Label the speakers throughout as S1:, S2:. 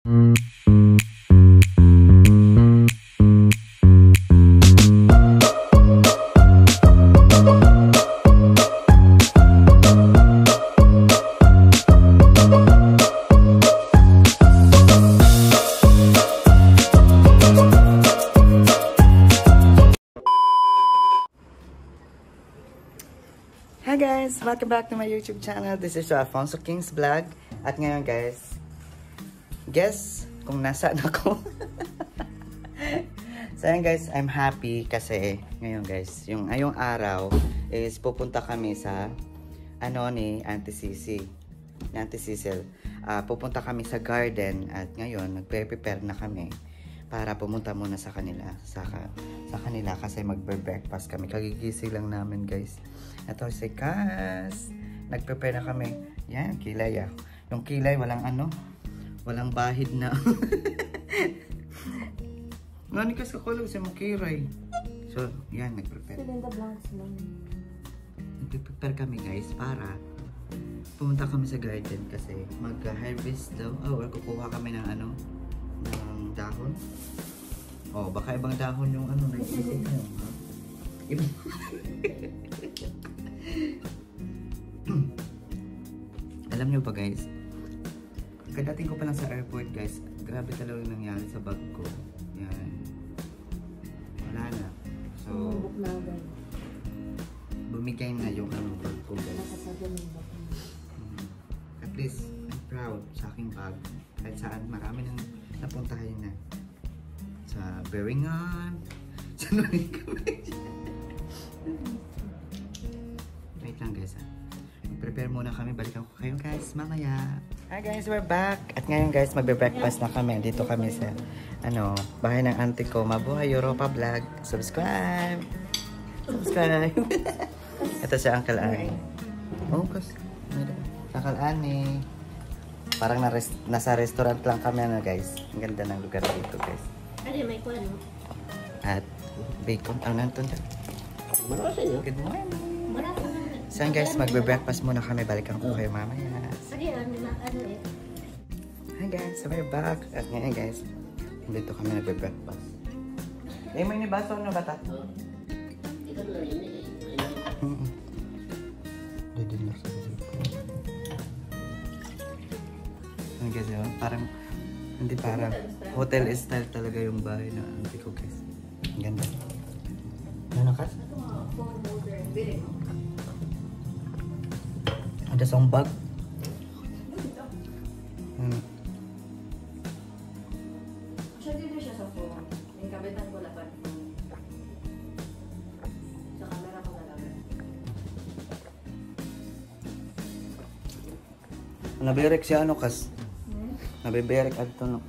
S1: Hi guys! Welcome back to my YouTube channel. This is Alfonso King's Vlog. At ngayon guys, guess kung nasaan ako. So yun guys, I'm happy kasi ngayon guys, yung ngayong araw is pupunta kami sa ni Auntie Cici. Auntie Cecil. Pupunta kami sa garden at ngayon nagpe-prepare na kami para pumunta muna sa kanila. Sa kanila kasi magbe-breakfast kami. Kagigising lang namin guys. Ito si Cass. Nag-prepare na kami. Yan, kilay ah. Yung kilay, walang walang bahid na. Ngani Cass kakulog sa makiray. So, yan, nag-prepare. Nag-prepare kami guys para pumunta kami sa garden kasi mag-harvest daw. Or kukuha kami ng ng dahon. Baka ibang dahon yung naisip mo. Alam nyo ba guys, kadating ko pa lang sa airport guys, grabe talaga nangyari sa bag ko. Yan. Wala na. So, bumigay na yung bag ko guys. At least, I'm proud sa aking bag. Kahit saan, marami nang napuntahan na. Sa Beringan, sa Norikamay. Wait lang guys prepare muna kami, balikan ko kayo guys mamaya. Hi guys, we're back. At ngayon guys, magbe-breakfast na kami. Dito kami sa bahay ng auntie ko. Mabuhay Europa Vlog. Subscribe. Ito si Uncle Ani. Kasi Uncle Ani. Parang nasa restaurant lang kami guys. Ang ganda ng lugar dito guys.
S2: May kuwan.
S1: At bacon. Ang nandun dyan. Good morning. So guys, magbe-breakfast muna kami. Balikan ko kayo mamaya. Hi guys, we're back. At ngayon guys, dito kami nagbe-breakfast. May nibaso bata? Didin na sa dito. Ano guys yun? Parang, hindi parang hotel style talaga yung bahay na auntie ko guys. Ang ganda. Ano Cass? Ada sombag.
S2: Siya dito siya sa phone. May kabitan ko laban. Sa camera ko nalaman.
S1: Nabirik siya Cass? Nabibirik adto no.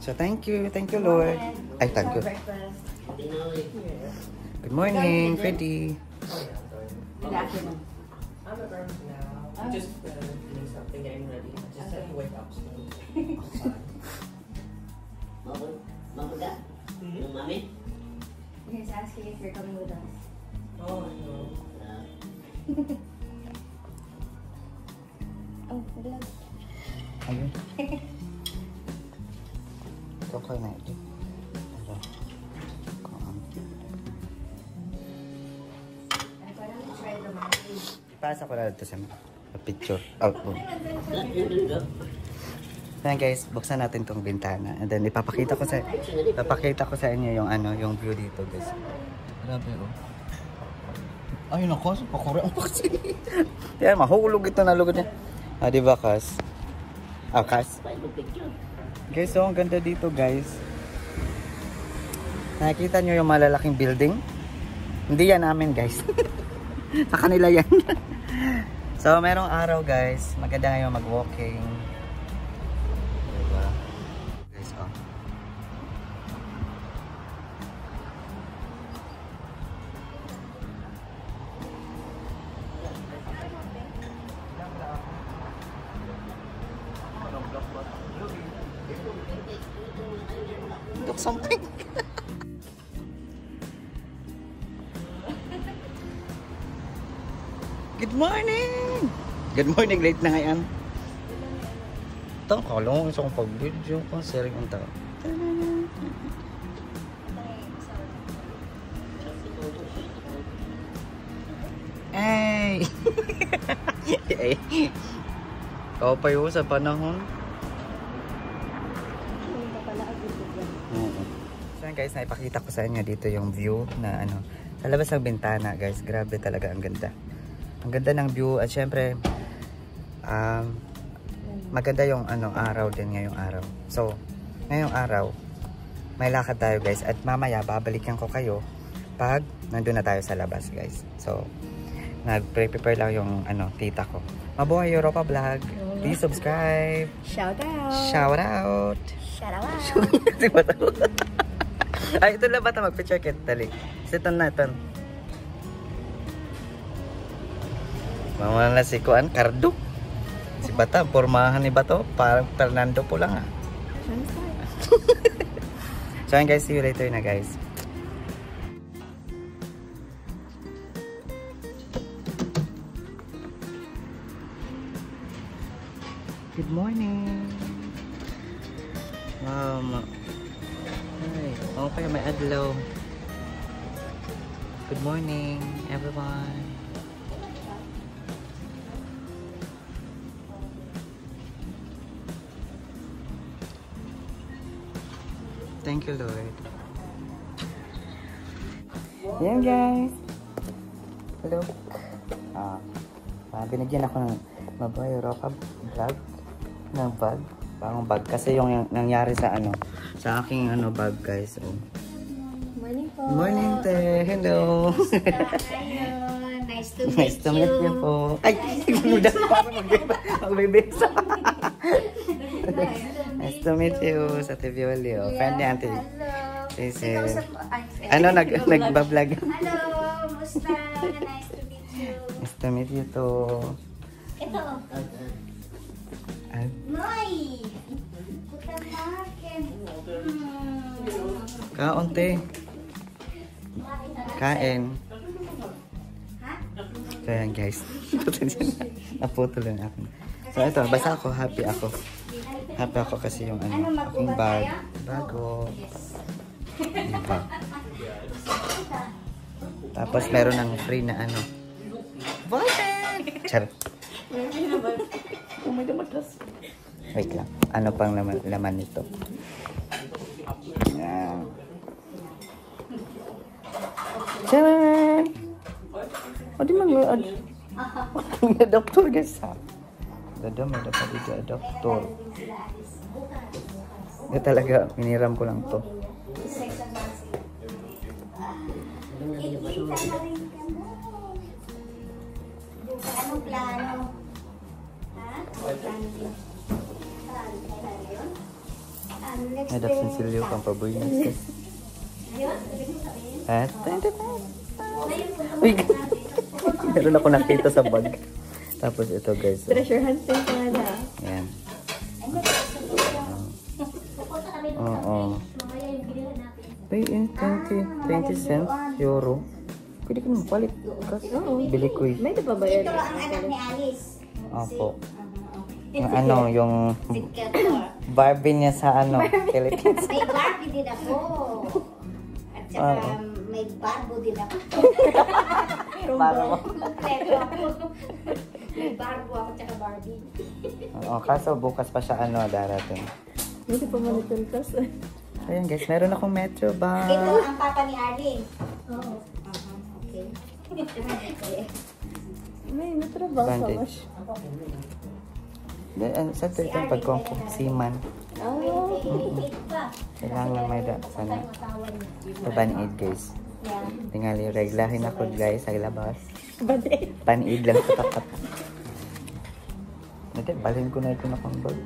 S1: So thank you Lord. Ay, thank you. Good morning, Freddy.
S2: Good afternoon.
S3: I'm at work now. I'm just doing something, getting ready. I just have to wake up soon.
S2: Mabuda? Yung mami? He's asking if you're coming with us.
S3: Oh, I know.
S2: Hello.
S1: Ayun. Okay na ito. Pasa ko na ito sa picture. Ayan guys, buksan natin tong bintana. And then ipapakita ko sa inyo yung yung view dito guys. Grabe Ay nako, pakura ang paksi. Yan, mahulog ito na lugod niya. Di ba Cass? Cass? Guys, so ang ganda dito guys. Nakikita nyo yung malalaking building? Hindi yan namin guys. Sa kanila yan. So merong araw guys. Maganda ngayon mag-walking. Diba? Guys, Look something. Good morning! Good morning, late na ngayon. Ito, kalong isa kong pag-video ko. Sering ang tao. Ay! Ay! Ikaw pa yun sa panahon. So guys, naipakita ko sa inyo dito yung view na ano, sa labas ng bintana guys. Grabe talaga, ang ganda. Ang ganda ng view at syempre maganda yung ano, araw din ngayong araw. So, ngayong araw may lakad tayo guys at mamaya babalikan ko kayo pag nandun na tayo sa labas guys. So, nag-prepare lang yung ano, tita ko. Mabuhay Europa Vlog. Please subscribe.
S4: Shout out.
S1: Shout out.
S4: Shout out.
S1: Ay, ito na ba ito? Mag-picture kit. Dali. Siton na ito. Mama na si Kuan, Cardo. Si Bata, pormahan ni Bato. Parang Fernando po lang ah. So yun guys, see you later na guys. Good morning. Mama. Hi. Oh, kaya may adlaw. Good morning, everyone. Thank you, Lord. Yan guys. Hello. Binigyan ako ng Mabuhay Europa Vlog ng bag. Bagong bag. Kasi yung nangyari sa ano, sa aking ano bag guys. So,
S4: Morning po.
S1: morning te. Hello.
S4: Ayun. Nice to meet
S1: Nice to meet you po. Ay, muda pa ako magbibisa. Nice to meet you sa TV Olio. Friend ni Auntie. Sisi. Ano, nagbablog.
S4: Hello, musta? Nice to meet you.
S1: Nice to meet you too.
S4: Ito. Noy! Puta makin.
S1: Kaunti. Kain.
S4: Ha?
S1: So yan guys. Naputol lang ako. So ito, basta ako, happy ako. Happy ako kasi yung ano, aking bag. Bago. Yung bag. Tapos meron ng free na ano. Boyfriend! Charot. Wait lang. Ano pang laman nito? Yan. Charan! O di mga may doktor guys ha. Dada may dapat dito doktor. Hindi talaga, miniram ko lang to.
S4: Anong plano? Ha?
S1: May dapat silyo pang pabuyin. At uy, meron ako nakita sa bag. Tapos ito guys.
S4: Treasure hunting ka na.
S1: Yan. Oo. Ay, 20 cents euro. Pwede ka naman palit. Bili ko eh.
S4: May pa ba yan?
S2: Ito ang anak ni Alice.
S1: Opo. Yung ano, yung Barbie niya sa ano, Philippines.
S2: May Barbie din ako. At saka may Barbo din ako.
S1: Barbo.
S2: Kompleto ako. May Barbo ako tsaka Barbie.
S1: Oo, kaso bukas pa siya ano, darating.
S4: Hindi pa manituntas.
S1: Ayan guys, meron akong metro bag.
S2: Ito ang papa ni Arlene. Oo. Okay.
S4: May natrabaho sa
S1: Bandage. Sa ito itong pagkong-seaman. Kailangan may sana. Ito ban-aid guys. Tingali, reglahin ako guys sa labas. Ban-aid lang sa tapat. Hindi, balhin ko na ito na pang bag.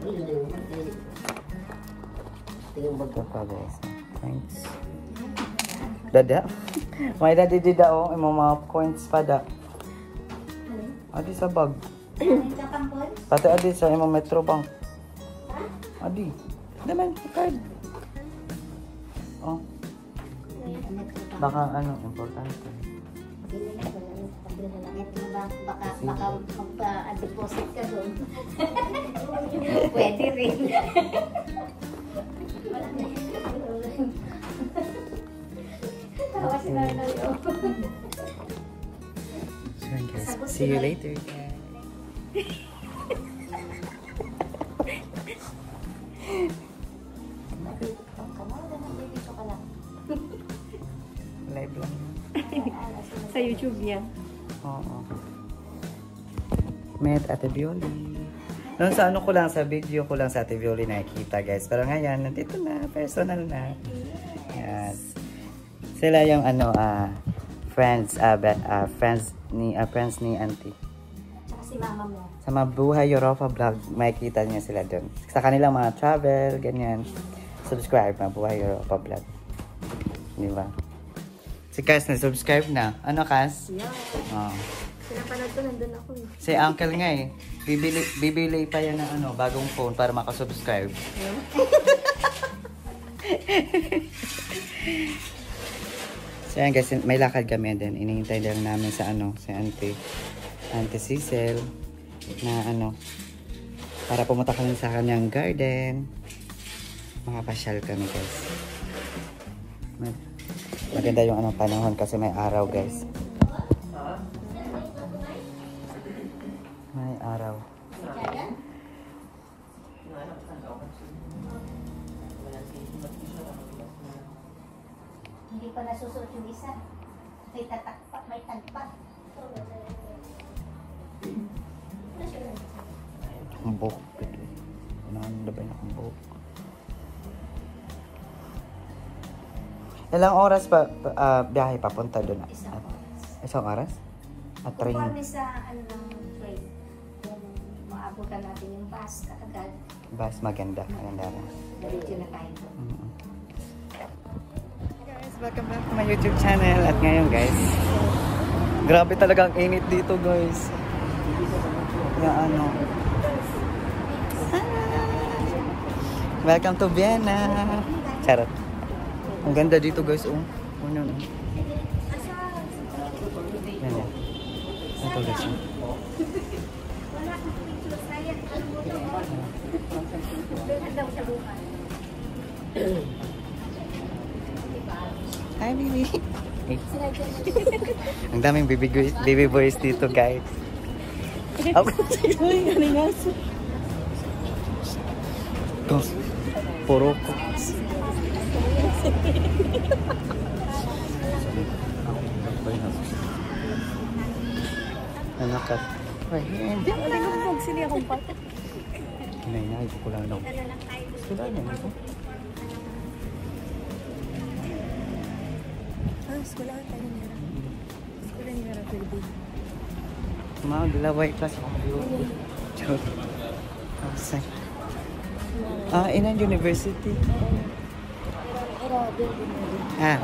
S1: Ito pa guys. Thanks. Dada? May dadi dida o. Yung mga coins pa da. Adi sa bag. Pati adi sa imong Metro Bank. Adi. Naman, card. Oh. Baka ano, importante.
S2: Ito ba? baka magpa-deposit ka doon. Pwede rin. Tawa si Nanay.
S1: So yun guys, see you later. Live lang.
S4: Sa YouTube niya.
S1: Oo. Met Ate Violi. Noon sa ano ko lang, sa video ko lang sa Ate Violi nakikita guys. Pero ngayon, nandito na, personal na. Yes. Sila yung ano, friends ni Auntie.
S2: Tsaka si mama mo.
S1: Sa Mabuhay Europa Vlog, makikita niya sila doon. Sa kanilang mga travel, ganyan. Subscribe, Mabuhay Europa Vlog. Di ba? Si Cass na-subscribe na. Ano, Cass?
S4: Yeah.
S1: Oo.
S4: Pinapanood ko, nandun ako eh.
S1: Si Uncle nga eh. Bibili pa yan ng ano, bagong phone para makasubscribe. So yan guys, may lakad kami din. Inihintay lang namin sa ano, si Auntie Cecil na ano, para pumunta kami sa kanyang garden. Makapasyal kami guys. Maganda yung anong panahon kasi may araw guys. May araw.
S2: Hindi pa nasusuot yung isa. May tatakpak, may tagpak.
S1: Ang buhok. Ano ba yung buhok? Ilang oras pa biyahe papunta doon? Isang oras? At train?
S2: Conforme sa ano ng train. Yung maabutan natin yung bus kaagad.
S1: Bus, maganda. Maganda rin.
S2: Diretso na tayo.
S1: Guys, welcome back to my YouTube channel. At ngayon guys, grabe talaga ang init dito guys. Yung ano. Welcome to Vienna. Charot. Ang ganda dito guys. Oh. Ano. Yan. Ito guys.
S2: Wala akong picture saya. Ano mo ito? Doon daw sa bukan.
S1: Hi, baby. Ang daming baby boys dito, guys. Oh. Puro ko. Anak ka. Hindi.
S4: Huwag sila akong pata.
S1: Hinay, ko lang daw. Sila niya ito.
S4: Sekolah tayo nila. Sekolah nila Philippines.
S1: Mau dilaway class ako. Charot. Inan University. Ah,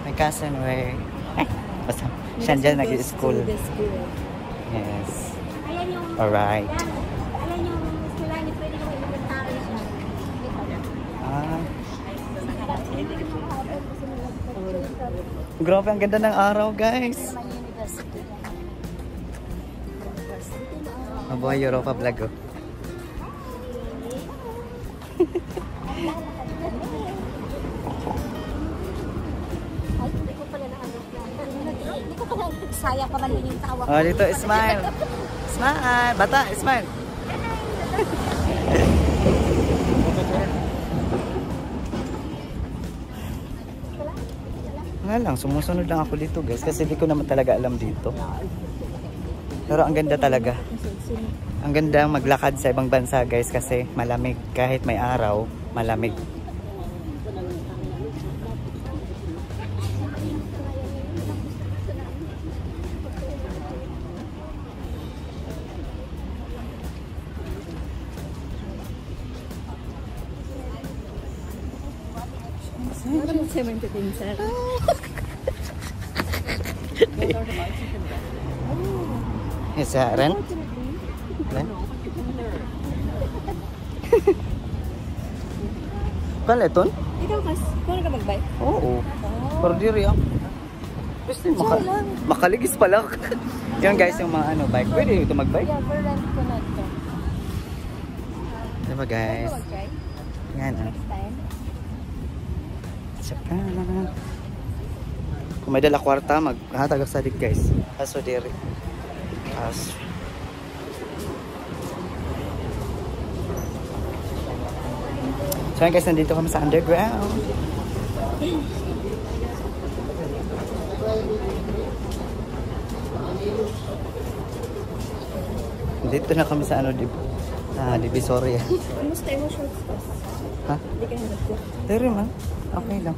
S1: my cousin where basta siya dyan nag-school. Yes. Alright.
S2: Alam yung sila ni pwede yung elementary siya.
S1: Grabe, ang ganda ng araw, guys. Mabuhay Europa Vlog, oh.
S2: Sayang pa man din yung tawa.
S1: Oh, dito, smile. Smile. Bata, smile. Nga lang, sumusunod lang ako dito, guys. Kasi di ko naman talaga alam dito. Pero ang ganda talaga. Ang ganda maglakad sa ibang bansa, guys. Kasi malamig. Kahit may araw, malamig.
S4: Parang cement din, sir.
S1: Isa, Ren? Ren? Pala ito?
S4: Ikaw, Kas, kung ka mag-bike?
S1: Oo. Pero diri ah. Pwede makaligis pala. Yan guys, yung mga ano, bike. Pwede ito mag-bike?
S4: Yeah, for rent ko na ito.
S1: Diba guys?
S4: Pwede mag-try?
S1: Yan ah.
S4: Next time.
S1: Tsaka. Kung may dala kwarta, maghatag sa dig guys. Aso diri. Aso. So yan guys, nandito kami sa underground. Dito na kami sa ano, Divisoria.
S4: Kumusta yung shorts ko?
S1: Ha?
S4: Hindi ka hanap ko.
S1: Pero man, okay lang.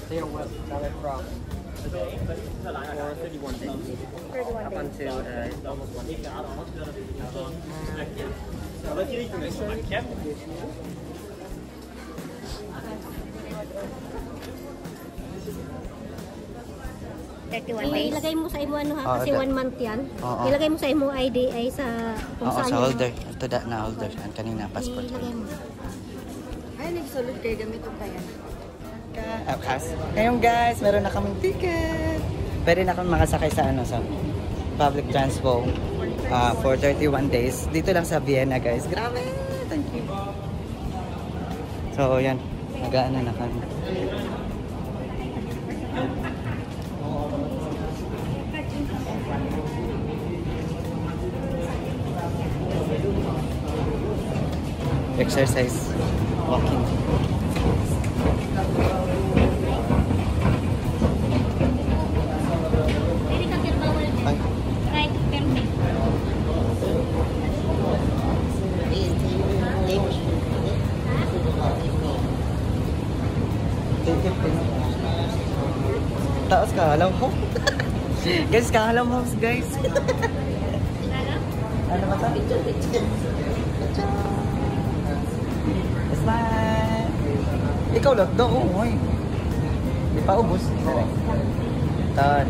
S3: They are what valid from today for 31 days.
S4: 31
S3: Up
S4: days.
S3: until almost 1 week.
S2: Ilagay mo sa imo ano ha, kasi
S1: Oo,
S2: 1 month yan.
S1: Oo.
S2: Ilagay mo sa imo ID ay sa kung
S1: Oo,
S2: saan.
S1: sa
S2: yun.
S1: holder. Ito na holder. Ang kanina, passport.
S2: Ilagay mo.
S4: Ay, nagsulod kayo gamit yung kaya.
S1: Ngayon guys, meron na kaming ticket. Pwede na kami makasakay sa ano, sa public transport for 31 days. Dito lang sa Vienna guys. Grabe! Thank you. So yan, nag-aano na kami. Exercise, walking.
S2: Pwede ka sir bawal.
S1: Ay.
S2: Right permit.
S1: Taas ka, alam mo? Guys, kahalam house guys. Ano ba ito? Smile! Ikaw lang daw, oy. Di pa ubos. Tan.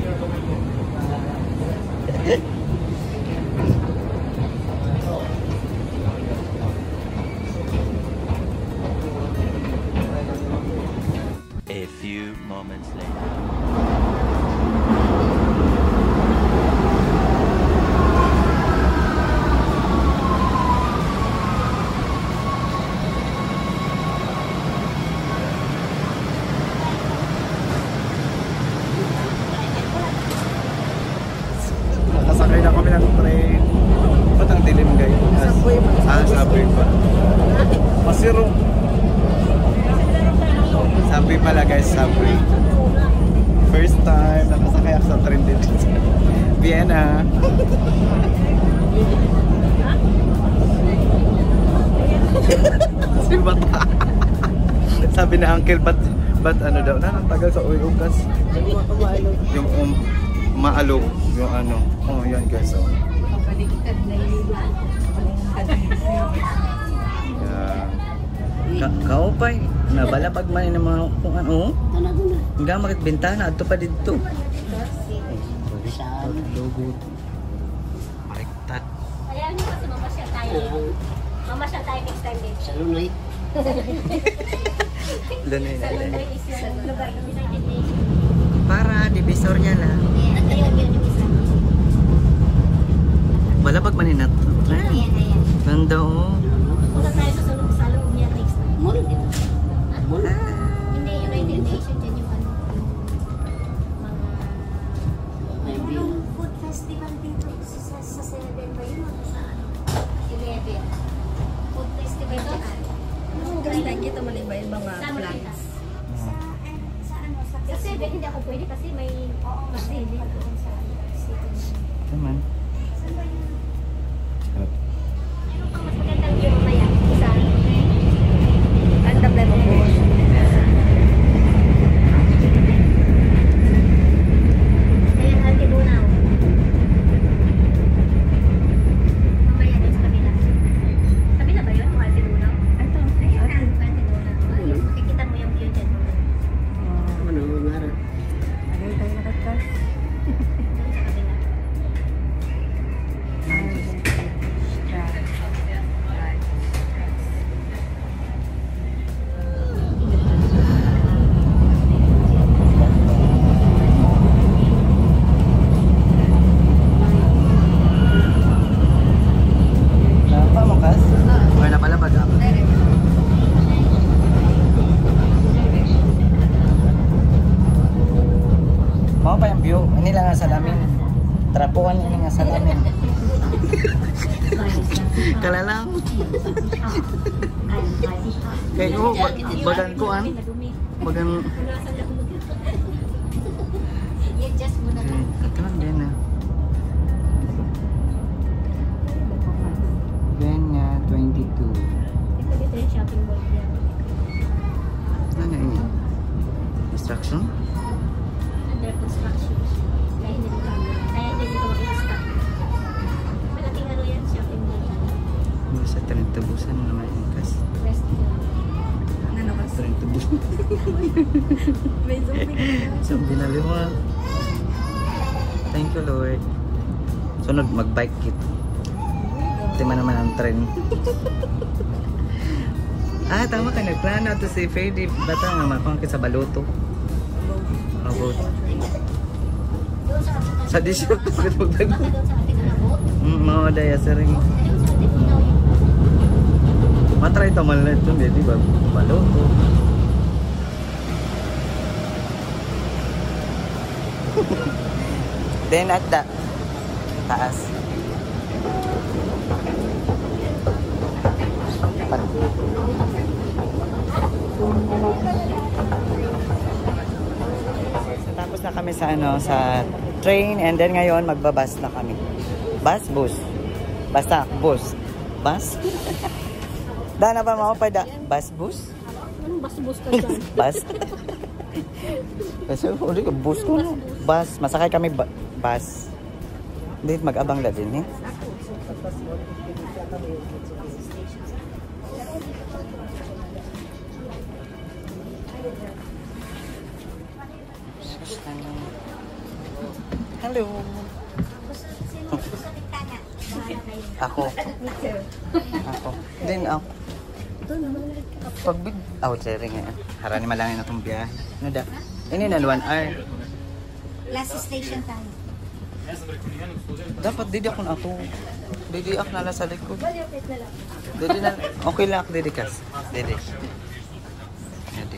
S5: A few moments later.
S1: Nakasakay na kami ng train. Ba't ang dilim guys? Subway pa. Subway pa. Masiro. Subway pala guys, subway. First time nakasakay ako sa train dito. Vienna. Si Bata. Sabi na uncle, ba't ano daw? Ang tagal sa oil ugas. Yung maalog. Yung ano. Oh, yan guys. Oh. Kaupay. Nabalapag man ng mga kung ano. Hanggang makit bintana. Ato pa dito. Logo. Baliktad.
S2: Ayaw niyo kasi mamasya tayo. Mamasya tayo next time din. Sa Lunoy.
S1: Lunoy na.
S2: Sa Lunoy is yung lugar ng United Nations.
S1: Para, Divisoria na.
S2: Ayun, yun yung isa.
S1: Balapag man na.
S2: Ayan, ayan.
S1: Ganda oh.
S2: Punta tayo sa loob niya next time. Mall dito. Hindi, United Nations dyan yung ano. Yung food festival dito sa 7 ba yun? Sa 11. Food festival dyan.
S4: Ang ganda kita man iba-ibang
S2: Saan mo nakita?
S4: plans.
S2: Sa ano? Sa 7 hindi ako pwede kasi may kasi hindi doon sa
S1: Naman.
S2: saan ba yun? Meron pang mas magandang view mamaya. Isa.
S4: Ang dami mo po.
S2: Ayan, Altibunaw. Mamaya din sa kabila. Kabila ba yun? O
S1: Trapuan ini nga sa namin. Kalalang. Kaya ko, bagan ko an. Bagan.
S2: I-adjust mo na lang.
S1: Ito din na. Benya 22.
S2: Ito dito yung shopping mall yan.
S1: Ano ini? Instruction?
S2: Under construction. Kaya hindi dito mag-install. Malaking ano yan, shopping mall.
S1: Bisa tubusan naman yung kas.
S2: Restaurant.
S4: Ano kasi?
S1: Tubusan.
S4: May zooming.
S1: So, binali mo. Thank you, Lord. Sunod, mag-bike kit. Tima naman ang trend. Tama ka. Nagplano ito si Freddy. Bata nga makakit sa Baluto. About.
S2: Doon sa
S1: Sa disyo.
S2: doon sa ating alabot.
S1: Mga daya sa ring.
S2: Doon sa ating ilaw yung
S1: Matry ito man lang ito. Di ba? Baluto. Then at the taas. Tapos na kami sa sa train and then ngayon magbabas na kami. Bus. Basta bus. Bus? Dana ba mo pa da? Bus?
S4: Anong bus ka dyan?
S1: Bus? Kasi uli ka bus ko no. Bus. Masakay kami bus. Hindi mag-abang la din eh. Hello. Ako. Then ako. Pagbid sharing nga. Harani malangin akong biyahe. Ano da? Ini na 1 hour.
S2: last station tayo.
S1: Dapat didi ako na ako. Didi ako na sa likod. Didi na. Okay lang ako didi kas. Didi. Didi.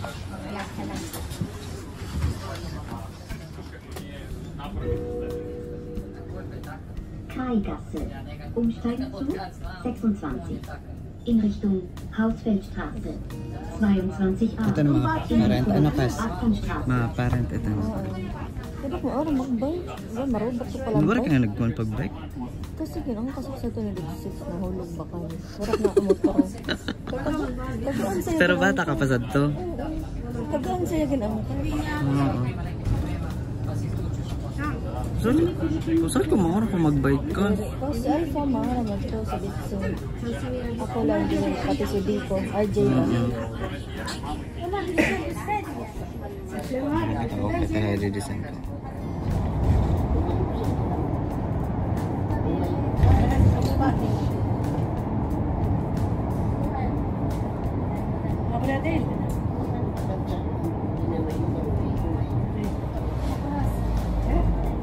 S6: Kaigasse. Umsteigen zu 26. In Richtung Hausfeldstraße. 22a.
S1: Ito na mga parent. Ano kas?
S6: Achtenstraße.
S1: Mga parent ito.
S4: Kada ko oras magbike. Ba marobot ko pala.
S1: Wala ka nga nagkuhan pag-bike?
S4: Kasi ginang kasuksa to ni 16 na hulog ba ka. Warak na motor. Tagaan sa'yo.
S1: Pero bata ka pa sa to.
S4: Tagaan sa'yo ginang ka.
S1: Oo. Saan ka maura kung mag-bike ka?
S4: Kasi Alpha mahal naman to sa Bitsun. Ako lang din pati si Biko. RJ lang.
S1: Okay, kaya i-design ko.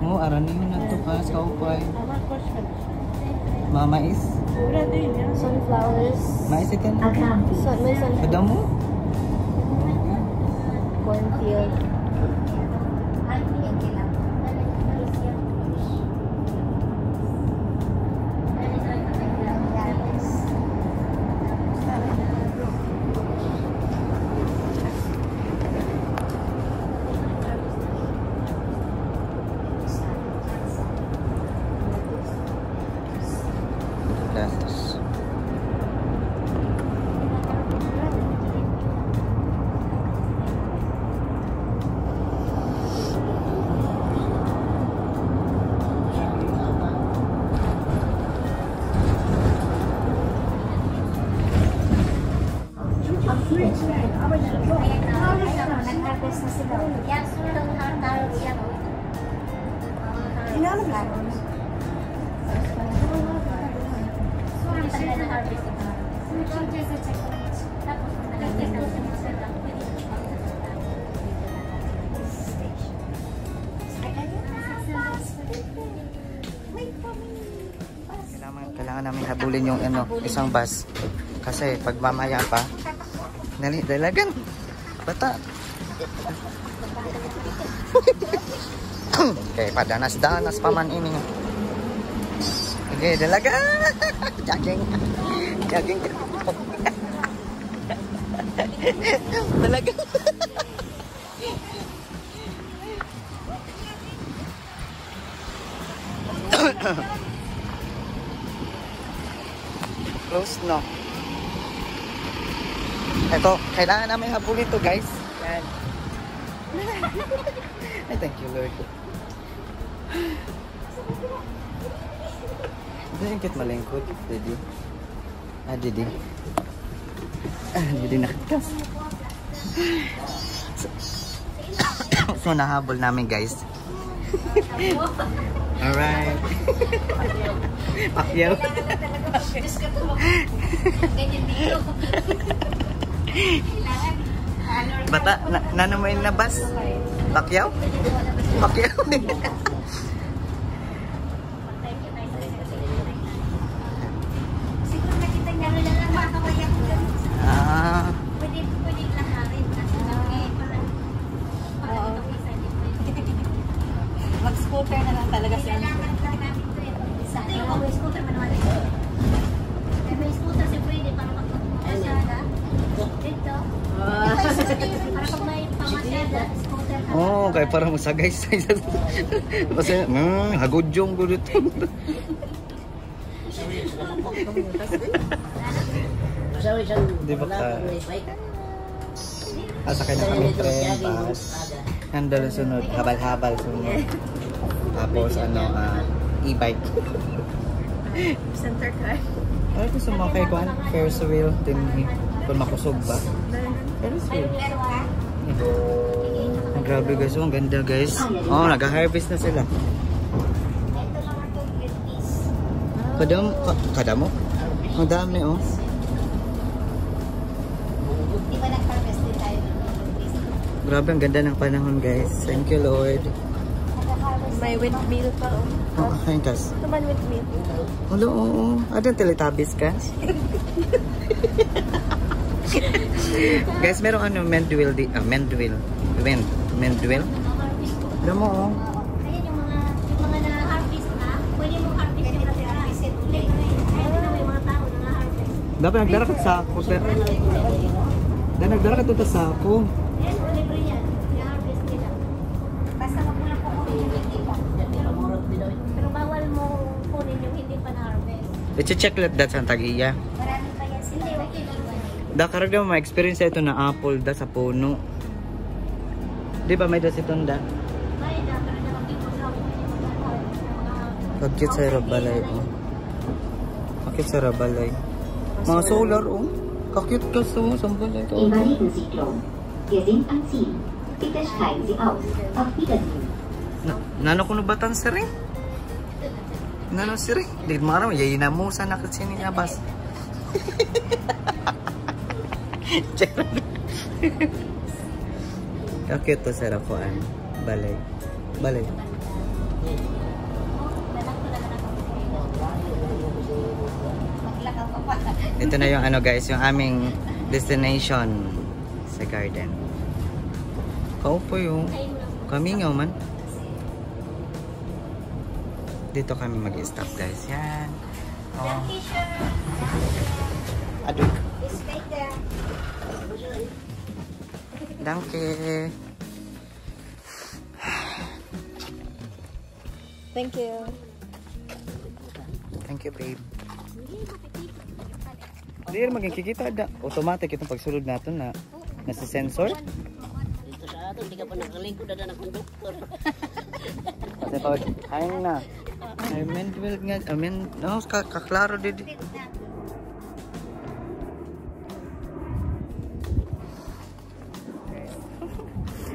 S1: Oh, aranin mo na ito ka sa upay. Mama is?
S4: Sunflowers.
S1: Mais ito na.
S4: May sunflower.
S1: Ada mo?
S4: Cornfield.
S1: Glasses.
S2: Nag-harvest na sila. Yan, sulong harvest yan.
S4: Inalam lang.
S2: Ang tagal na harvest ito. Tapos, nag-harvest na sila.
S1: Kailangan namin habulin yung isang bus. Kasi pag mamaya pa, dalagan. Bata. Okay, padanas-danas pa man ini. Okay, dalaga. Jogging. Jogging. Dalaga. Close no. Ito, kailangan namin habulin to guys. Yan. Ay, thank you Lord. Hindi yung kit malingkot, Didi. Didi. Didi nakikas. So, nahabol namin guys. Alright. Pakyaw. Bata, nanamoy na bas? Pakyaw? Pakyaw.
S2: Siguro nakita niya na lang makakawayak ko ganun. Pwede laharin kasi parang isa dito.
S4: Mag-scooter na lang talaga siya.
S2: Kailangan lang namin ito eh. May scooter man naman ito. May scooter si Freddy para magpapamasyada. Dito. Para pag may pamasyada, scooter ka.
S1: Oh, kaya parang masagay-say. Kasi, hagodyong ko dito. Di ba ka? Sakay na kami tren, bus. Nandalo sunod, habal-habal sunod. Tapos e-bike.
S4: Center car.
S1: Ay, gusto mo kay Kwan? Ferris wheel, din kung makusog ba? Ferris wheel. Grabe guys, ang ganda guys. Oh, nag-harvest na sila.
S2: Ito lang ang 250.
S1: Kadamo? Ang dami oh.
S2: Di ba nag-harvest din tayo ng 250?
S1: Grabe, ang ganda ng panahon guys. Thank you Lord.
S2: Nag-harvest.
S4: May windmill pa oh.
S1: Oh, kain kas.
S4: Ito man windmill.
S1: Hello, oo. Adong Teletubbies ka? Guys, merong mendwell di, mendwell. Mendwell? Alam mo, oh.
S2: Ayan yung mga na-harvest na, pwede mong harvest yung na-harvest ulit. Ayan na may mga tao na na-harvest.
S1: Dapat nagdara ka sa ako, sir. Nagdara ka to sa ako.
S2: Ayan, libre yan. Na-harvest nila. Basta magulang po kunin yung hindi pa. Pero bawal mo kunin yung hindi pa na-harvest.
S1: I-check lang that sa Tagiya.
S2: Marami pa yan sila. Okay,
S1: Dakarag daw ma-experience ito na apple da sa puno. Di ba may das itong da?
S2: Ay, pero naman dito sa
S1: Pagkit sa rabalay, oh. Pagkit sa rabalay. Mga solar, oh. Kakit ka sa balay to.
S6: Invalidensiedlung. Wir sind am Ziel. Bitte steigen Sie aus. Auf Wiedersehen.
S1: Nano ko nubatan sir eh? Nano sir eh? Di maram, yayin na mo sa nakasini nga bas. Kakit to sir ako balay. Balay. Ito na yung guys, yung aming destination sa garden. Kaupo yung kami nga man. Dito kami mag-stop guys. Yan. Oh. Aduh. Danke.
S4: Thank you.
S1: Thank you, babe. Hindi rin magkikita da. Automatic itong pagsulod natin na nasa sensor.
S7: Dito sa ato, hindi ka pa nakalingkod na ng conductor.
S1: Kasi pag ayun na. I meant well nga. I mean, no, kaklaro din.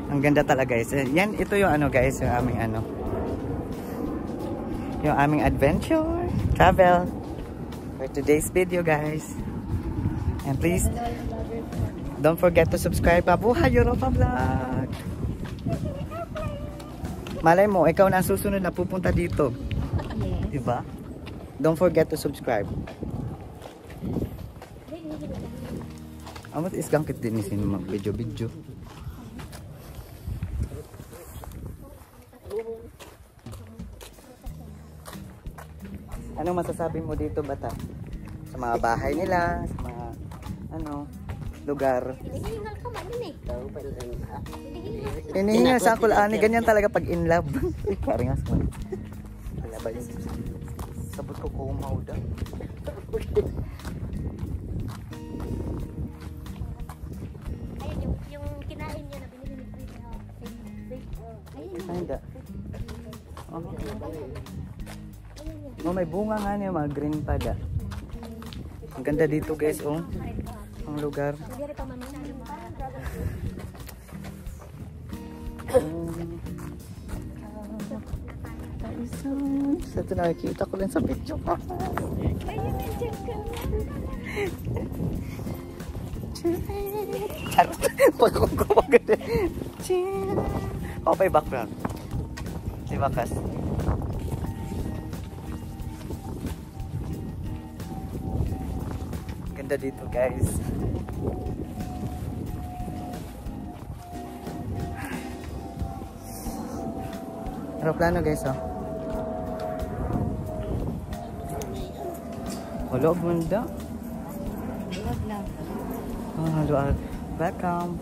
S1: Ang ganda talaga guys. Yan, ito yung guys, yung aming yung aming adventure, travel for today's video guys. And please, don't forget to subscribe. Mabuhay Europa Vlog! Malay mo, ikaw na ang susunod na pupunta dito. Yes. Diba? Don't forget to subscribe. Amat isgangkit din isin mag video. Anong masasabi mo dito, bata? Sa mga bahay nila, sa mga lugar.
S2: Hinihingal ka man din eh.
S7: Tahu pa rin.
S1: Hinihinga sa kulaan, ganyan talaga pag in love. Parang nga sa wala ba yun? Sabot ko kumaw daw.
S2: Ayun yung kinain niya na binili ni Chris. Ayun.
S1: Ay, hindi. Oh, may bunga nga niya, mga green pada. Ang ganda dito guys, oh. Ang lugar.
S2: Hindi pa man
S1: Sa ito nakikita ko lang sa video ko. Charot. Pag kung kumaganda. Okay, background. Si Bakas. Ganda dito guys. Aeroplano guys, oh. Wala, ganda.
S4: Huwag lang.
S1: Oh, halo. Welcome.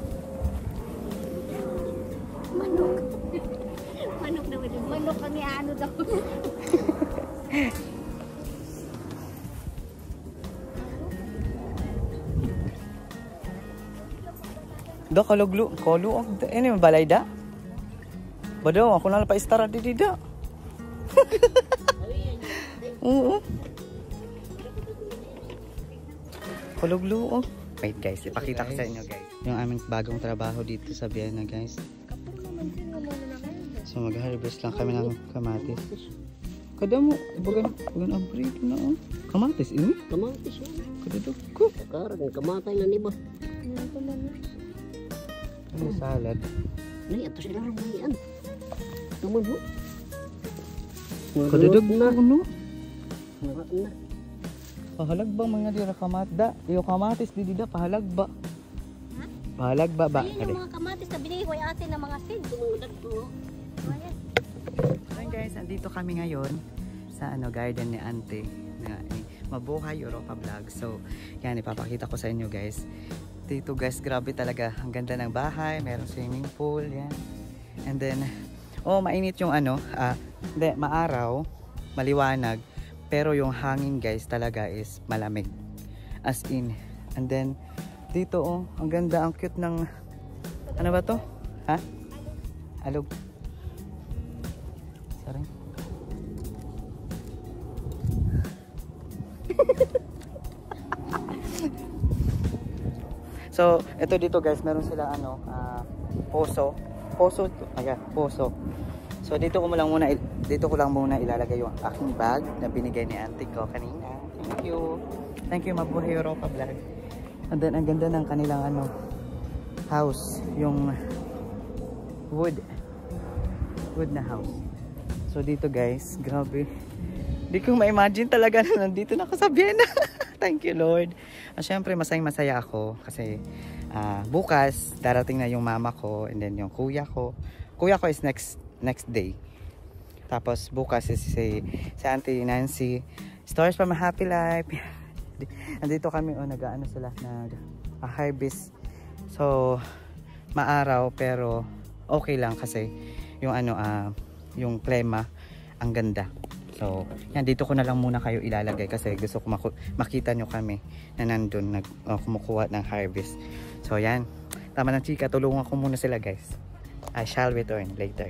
S2: manok. Manok daw ito. Manok kami ano daw.
S1: Da kaluglu, kolu ini balay da. Bado ako na pa istara di da. Oo. Kaluglu. Wait guys, ipakita ko sa inyo guys. Yung aming bagong trabaho dito sa Vienna guys. So mag-harvest lang kami ng kamatis. Kada mo, bagan abri na oh. Kamatis ini?
S7: Kamatis yun.
S1: Kada to ko.
S7: Sekarang kamatay na ni ba?
S1: Ano salad?
S7: Nay, ato sila rin yan. Tuman ho.
S1: Kada na no.
S7: Marat na.
S1: Pahalag ba mga dira kamatda? Iyo kamatis di dida pahalag ba? Pahalag ba ba?
S2: Ayun yung mga kamatis na binigay ko yung atin ng mga seed.
S7: Tumulat ko.
S1: Ayan guys, andito kami ngayon sa garden ni Auntie na Mabuhay Europa Vlog. So, yan ipapakita ko sa inyo guys. Dito guys, grabe talaga. Ang ganda ng bahay, meron swimming pool, yan. And then, oh, mainit yung hindi, maaraw, maliwanag. Pero yung hangin guys talaga is malamig. As in. And then, dito oh, ang ganda, ang cute ng, ano ba to? Ha? Alog. Sorry. So, ito dito guys, meron sila poso. Poso, ayan, poso. So, dito ko lang muna ilalagay yung aking bag na binigay ni auntie ko kanina. Thank you. Thank you, Mabuhay Europa Vlog. And then, ang ganda ng kanilang house. Yung wood na house. So, dito guys, grabe. Hindi ko ma-imagine talaga na nandito na ako sa Vienna. Thank you, Lord. Siyempre, masaya ako kasi bukas, darating na yung mama ko and then yung kuya ko. Kuya ko is next day. Tapos, bukas is si Auntie Nancy. Stories from a Happy Life. Andito kami, nag-ano sila, nag-harvest. So, maaraw pero okay lang kasi yung yung klima, ang ganda. So, yan, dito ko na lang muna kayo ilalagay kasi gusto ko makita nyo kami na nandun kumukuha ng harvest. So, yan. Tama ng chika, tulungan ko muna sila guys. I shall return later.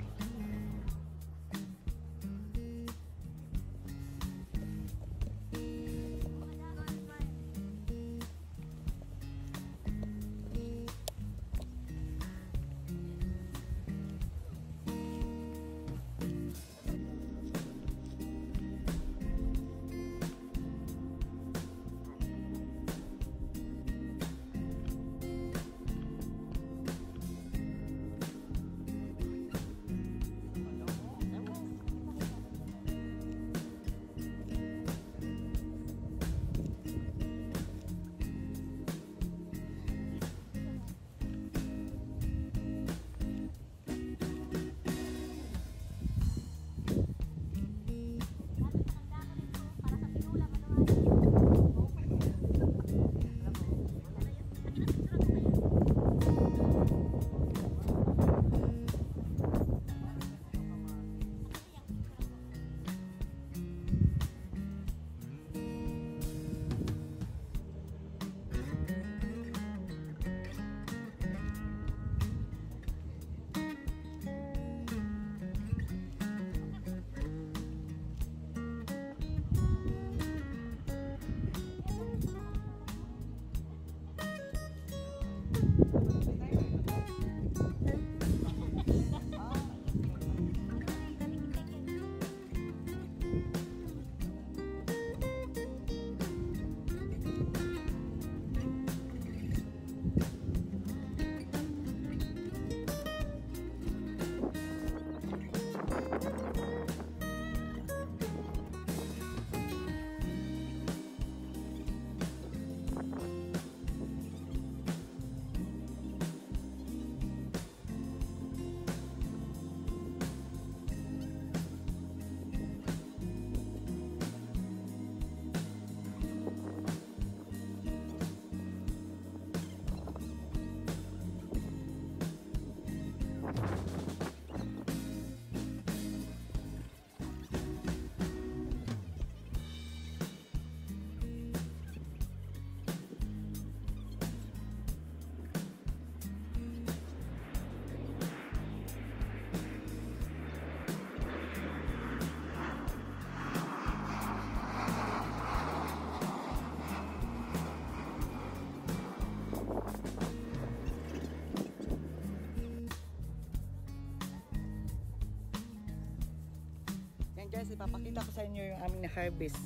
S1: ipapakita ko sa inyo yung aming na-harvest.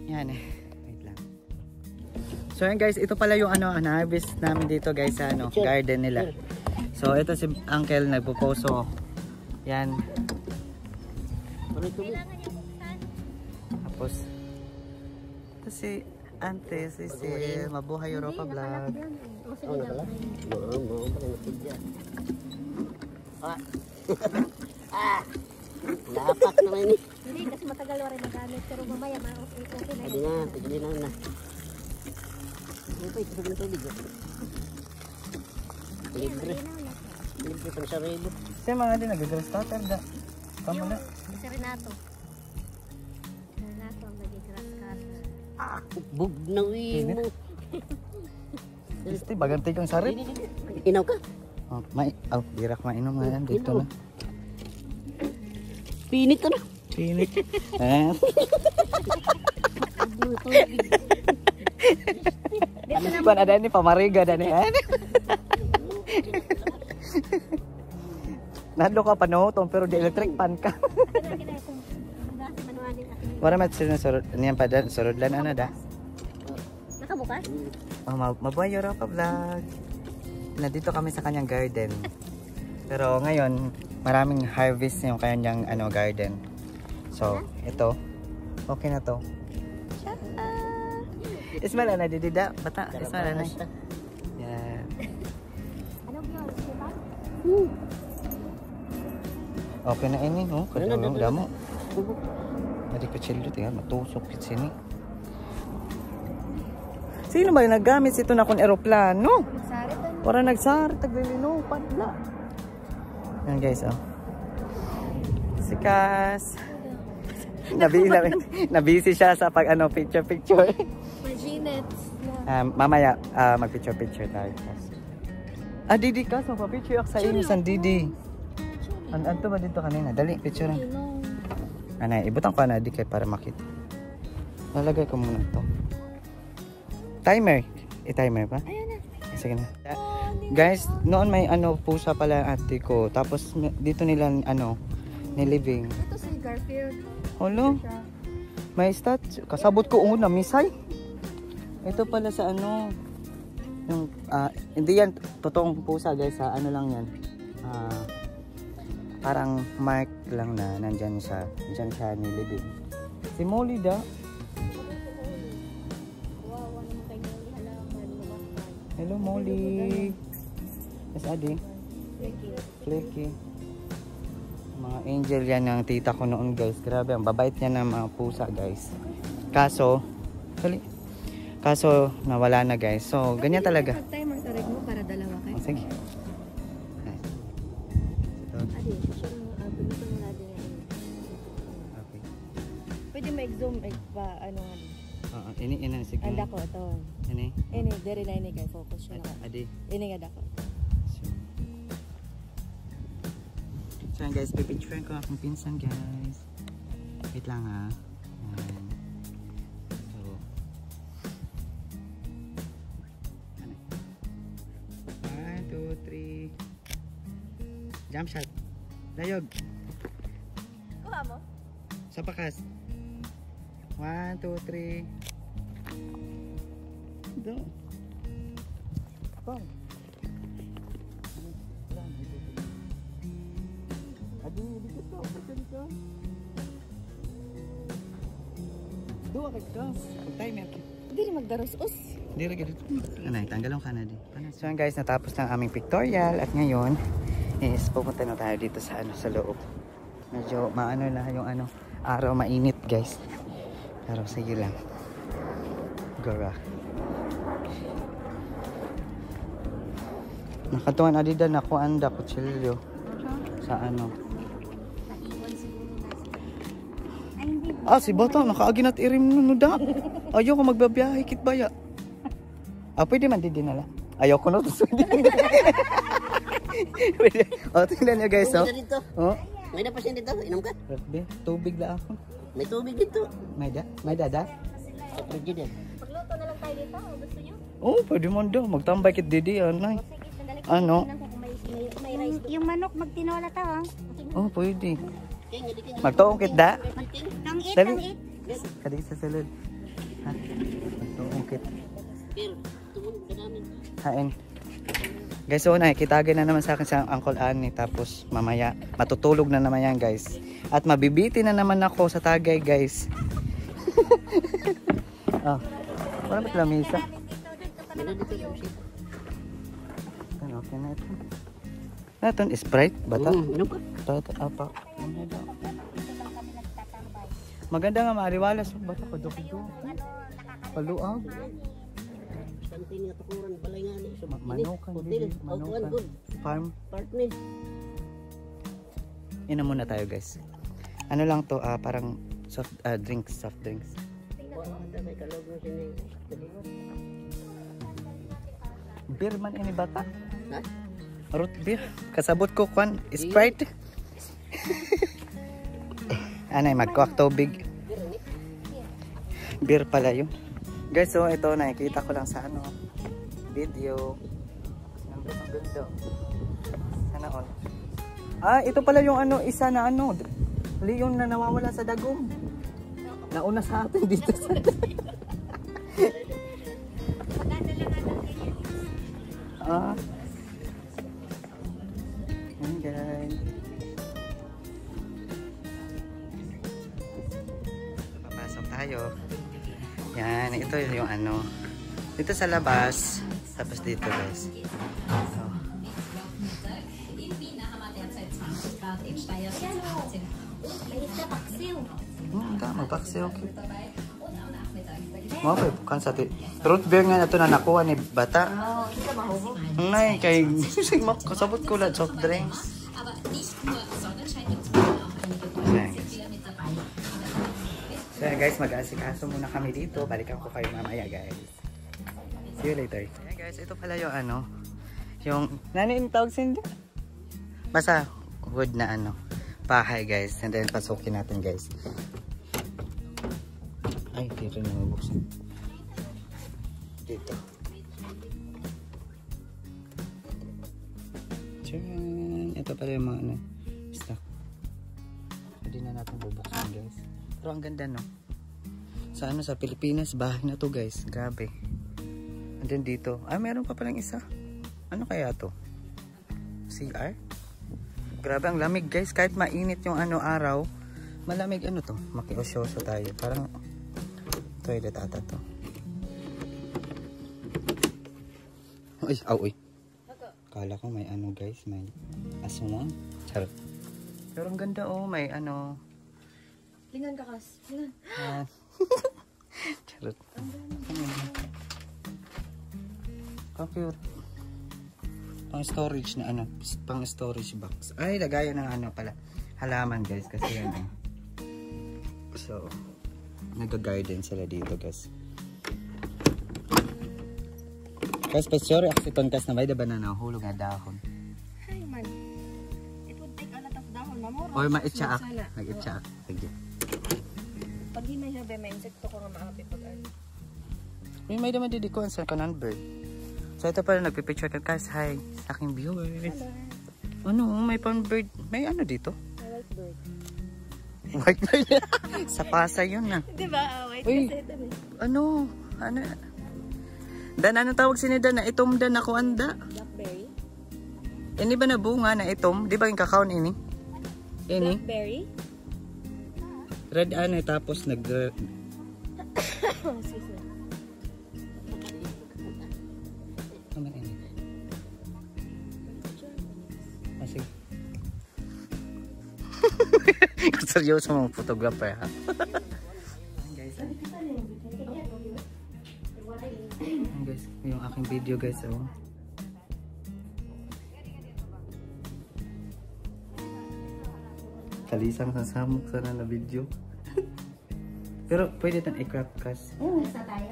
S1: Yan eh. Wait lang. So yan guys, ito pala yung na-harvest namin dito guys sa garden nila. So ito si Uncle nagpo-poso. Yan. Tapos ito si Ante, si Mabuhay Europa Vlog.
S7: Lapak naman ini.
S2: Hindi, kasi matagal na rin nagamit. Pero mamaya, okay na
S7: Pwede na, pwede na. Ito sa tubig. Libre. Libre pang sarili.
S1: Siya mga din nag-grass cutter da. Tama na.
S2: Si Renato. Renato ang nag-grass cutter.
S7: Bugnawin mo.
S1: Gusto, baganti kang sarip.
S7: Inaw ka?
S1: Oh, birak mainom nga yan dito na.
S7: Pinit ka na.
S1: Pinit. Pan ada ni pamariga ada ni. Nado ka panutong pero di electric pan ka. Wala mat sinusurod niyan pa dan surudlan ana da.
S2: Nakabukas?
S1: Oh, Mabuhay Europa Vlog. Nandito kami sa kanyang garden. Pero ngayon, maraming harvest yung kanyang garden. So, ito. Okay na to. Ismala na didida. Bata, ismala na. Yan.
S2: Anong yun? Diba?
S1: Okay na ini, no? Kadang damo. Hindi ko chillo, tingnan. Matusok kit sini. Sino ba yung naggamit ito na kung aeroplano? Para nagsari, taglilino, padla. Yan guys, oh. Si Cass. Nabisi siya sa pag picture.
S2: Maginets.
S1: Mamaya, mag-picture tayo. Didi Cass, magpa-picture ako sa inyo, San Didi. Ano ba dito kanina? Dali, picture na. Ibutang ko na, di kayo para makita. Lalagay ko muna ito. Timer. I-timer pa?
S2: Ayun na.
S1: Sige na. Guys, noon may pusa pala ate ko. Tapos dito nila niliving.
S4: Ito si Garfield.
S1: Hello. May statue. Kasabot ko una misay. Ito pala sa yung hindi yan totoong pusa guys, sa lang yan. Parang mark lang na nandyan siya. Diyan siya niliving. Si Molly da. Hello Molly. Yes, Adi. Flaky. Mga angel yan ng tita ko noon guys. Grabe, ang babait niya ng mga pusa guys. Kaso nawala na guys. So, ganyan talaga.
S4: Timer tarig mo para dalawa kayo.
S1: Sige. Okay.
S4: Pwede mag-zoom pa
S1: Ini sige.
S4: Anda ko ito.
S1: Ini.
S4: Dere na ini kay focus siya na.
S1: Adi.
S4: Ini nga dako.
S1: So guys, pipicturean ko akong pinsan guys. Wait lang ha. Ayan. So. Ano? 1, 2, 3. Jump shot. Layog.
S2: Kuha mo?
S1: Sa pakas. 1, 2, 3. Do. Bang. Aduh, dikit ka. Pagkali ka. Dua ka gas. Timer ka.
S4: Hindi rin magdaros-os.
S1: Hindi rin dito. Tanggalong ka na din. So guys, natapos na aming pictorial. At ngayon, is pupunta na tayo dito sa sa loob. Medyo maano na yung araw mainit guys. Pero sige lang. Gara. Nakatuan adida na ko anda kutsilyo. Sa si Bata nakaagin at irim nunuda. Ayaw ko magbabiyahe kit baya. Pwede man din nala. Ayaw ko na to. Tingnan nyo guys.
S7: May na pasyente dito, inom ka?
S1: Tubig lang ako.
S7: May tubig dito.
S1: May dada?
S7: President.
S2: Pagluto na lang tayo dito. Gusto nyo?
S1: Pwede mo daw. Magtambay kit didi. Anay.
S2: Sige, sandali. May rice.
S1: Yung manok magtinola to
S2: Pwede.
S1: pwede.
S2: Ano?
S1: Pwede. Magtuong kit da.
S2: Tangit,
S1: Dali.
S2: tangit.
S1: Kadi sa sulod. Ha? Magtuong kit.
S7: Pero, tungkol ka namin.
S1: Hain. Guys, so nakikitagay na naman sa akin sa Uncle Annie. Tapos mamaya matutulog na naman yan guys. At mabibiti na naman ako sa tagay guys. Oh, wala ba't lamisa? Okay na ito. Naton, Sprite? Bata?
S7: Ano ka?
S1: Bata, apa? Maganda nga maariwalas. Bata ko, do. Paluag.
S7: Sante nga tukuran, balay nga ni.
S1: Manukan,
S7: Hotel,
S1: baby. Manukan.
S7: good.
S1: Farm.
S7: Partner.
S1: Inom muna tayo guys. Ano lang to, parang soft drinks.
S7: May kalog mo siya
S1: Beer man ini bata.
S7: Ha?
S1: Root beer. Kasabot ko kwan, Sprite. Anay, magkuwak tubig. Beer pala yun. Guys, so ito nakikita ko lang sa video. Ang ganda. Sana all. Ito pala yung isa na Leon na nawawala sa dagom. Nauna sa atin dito sa Ayan guys. Papasok tayo. Yan, ito yung dito sa labas. Tapos dito guys. So.
S2: May isa paksiw.
S1: Magpaksiw. Okay. Mga pa, root beer nga na ito na nakuha ni bata.
S2: Oo, isa mahubog.
S1: Nay, kay kasabot ko lang soft drinks. So guys, mag-aasikaso muna kami dito. Balikan ko kayo mamaya guys. See you later. Ayan guys, ito pala yung yung yung tawag sindi? Basta wood na bahay guys. And then pasukin natin guys. Ay, dito na mabuksan. Dito. Tcharan! Ito pala yung mga stock. Pwede na natin bubuksan guys. Pero ang ganda no. Sa Pilipinas, bahay na to guys. Grabe. And then dito. Meron pa palang isa. Ano kaya to? CR? Grabe ang lamig guys. Kahit mainit yung araw. Malamig to. Makiosyoso tayo. Parang toilet ata to. Uy, uy. Kala ko may guys, may aswang. Charot. Pero ang ganda may
S4: Lingan ka kas. Lingan.
S1: Charot. How cute. Pang storage na pang storage box. Ay, lagayan ng pala. Halaman guys, kasi yan So, nag-garden sila dito guys. Guys, sorry aksiton kas na may diba na nahulog na dahon.
S4: Hi man. It would take a lot of dahon. Mamuro.
S1: Or ma-itchaak. Nag-itchaak. Sige.
S4: Pag hinay siya, may insekto ko nga maapi pag
S1: May naman didikuan sa kanan bird. So ito pala nagpipicture ka guys. Hi sa aking viewers. May pan bird. May dito?
S4: white bird.
S1: White bird. Sa Pasay yun na.
S4: Diba? White
S1: Uy,
S4: kasi ito
S1: Dan, ano tawag sinidan na itom dan ako anda?
S4: Blackberry?
S1: Ini ba na bunga na itom? Di ba yung kakaon ini? Ini?
S4: Blackberry?
S1: Red tapos nag...
S4: Excuse me.
S1: Naman ini. Sige. Seryoso mong photographer ha. Guys, yung aking video guys Kalisang sa samok sana na video. Pero pwede tan i-crop cast.
S2: Isa tayo.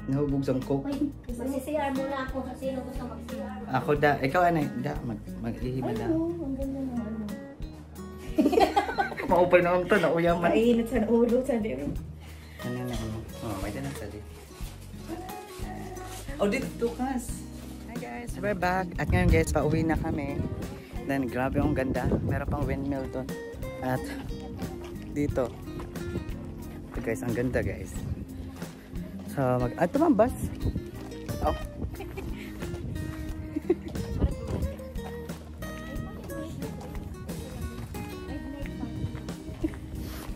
S1: Nahubog sang coke.
S2: Uy, mag-CR muna ako. Sino gusto mag-CR?
S1: Ako ikaw mag-ihima na.
S4: Ang ganda naman.
S1: Maupay na to, nauyaman.
S4: Mainit sa ulo, sa diri.
S1: May na sali. Oh, dito kas. Hi guys, we're back. At ngayon guys, pauwi na kami. Then, grabe ang ganda. Meron pang windmill doon. At dito. Ito guys, ang ganda guys. So, ito man bus. Oh.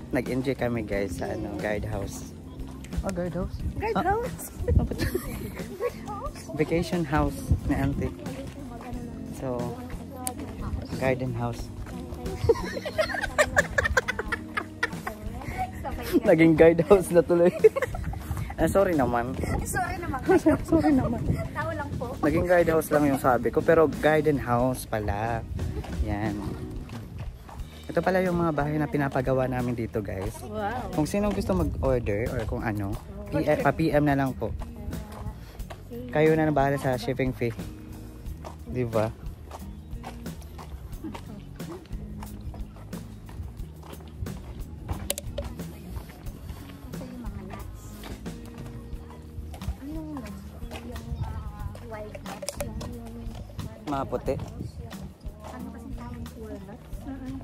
S1: Nag-enjoy kami guys sa guidehouse. Oh, guidehouse? Guidehouse? Vacation house ni auntie. So, garden house. Naging guidehouse na tuloy. Sorry naman.
S2: Sorry naman.
S1: Sorry naman.
S2: Tao lang po.
S1: Naging guidehouse lang yung sabi ko. Pero garden house pala. Yan. Ito pala yung mga bahay na pinapagawa namin dito guys.
S4: Wow.
S1: Kung sino gusto mag-order or kung ano, pa-PM na lang po. Kayo na bahala sa shipping fee. Diba?
S2: Ito yung mga nuts. Anong nuts? Yung wild nuts. Yung
S1: Mga puti.
S2: ano kasi tawag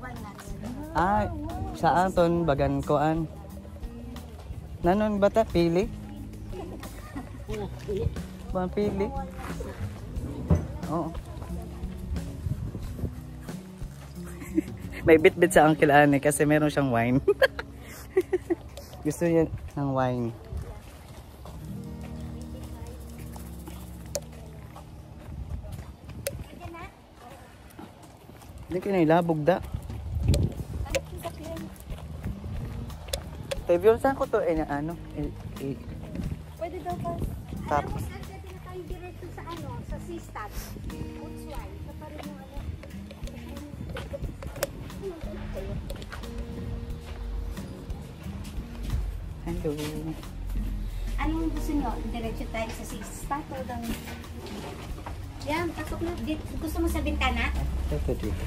S2: walnuts? Walnuts.
S1: Ah, saan ton bagan koan? Nanon bata pili? Bang pili? Oo. May bit-bit sa Uncle Anne kasi meron siyang wine. Gusto niya ng wine. Hindi ka na ilabog da. Tevyon, saan ko to? Ano?
S2: Pwede daw ba?
S1: Tapos.
S2: Pwede na tayo diretso sa ano, sa Sistat. Utsway. Ito pa rin yung ano.
S1: Hello.
S2: Anong gusto nyo? Diretso tayo sa Sistat o daw? Yan, pasok na. Gusto mo sa bintana?
S1: Ito dito.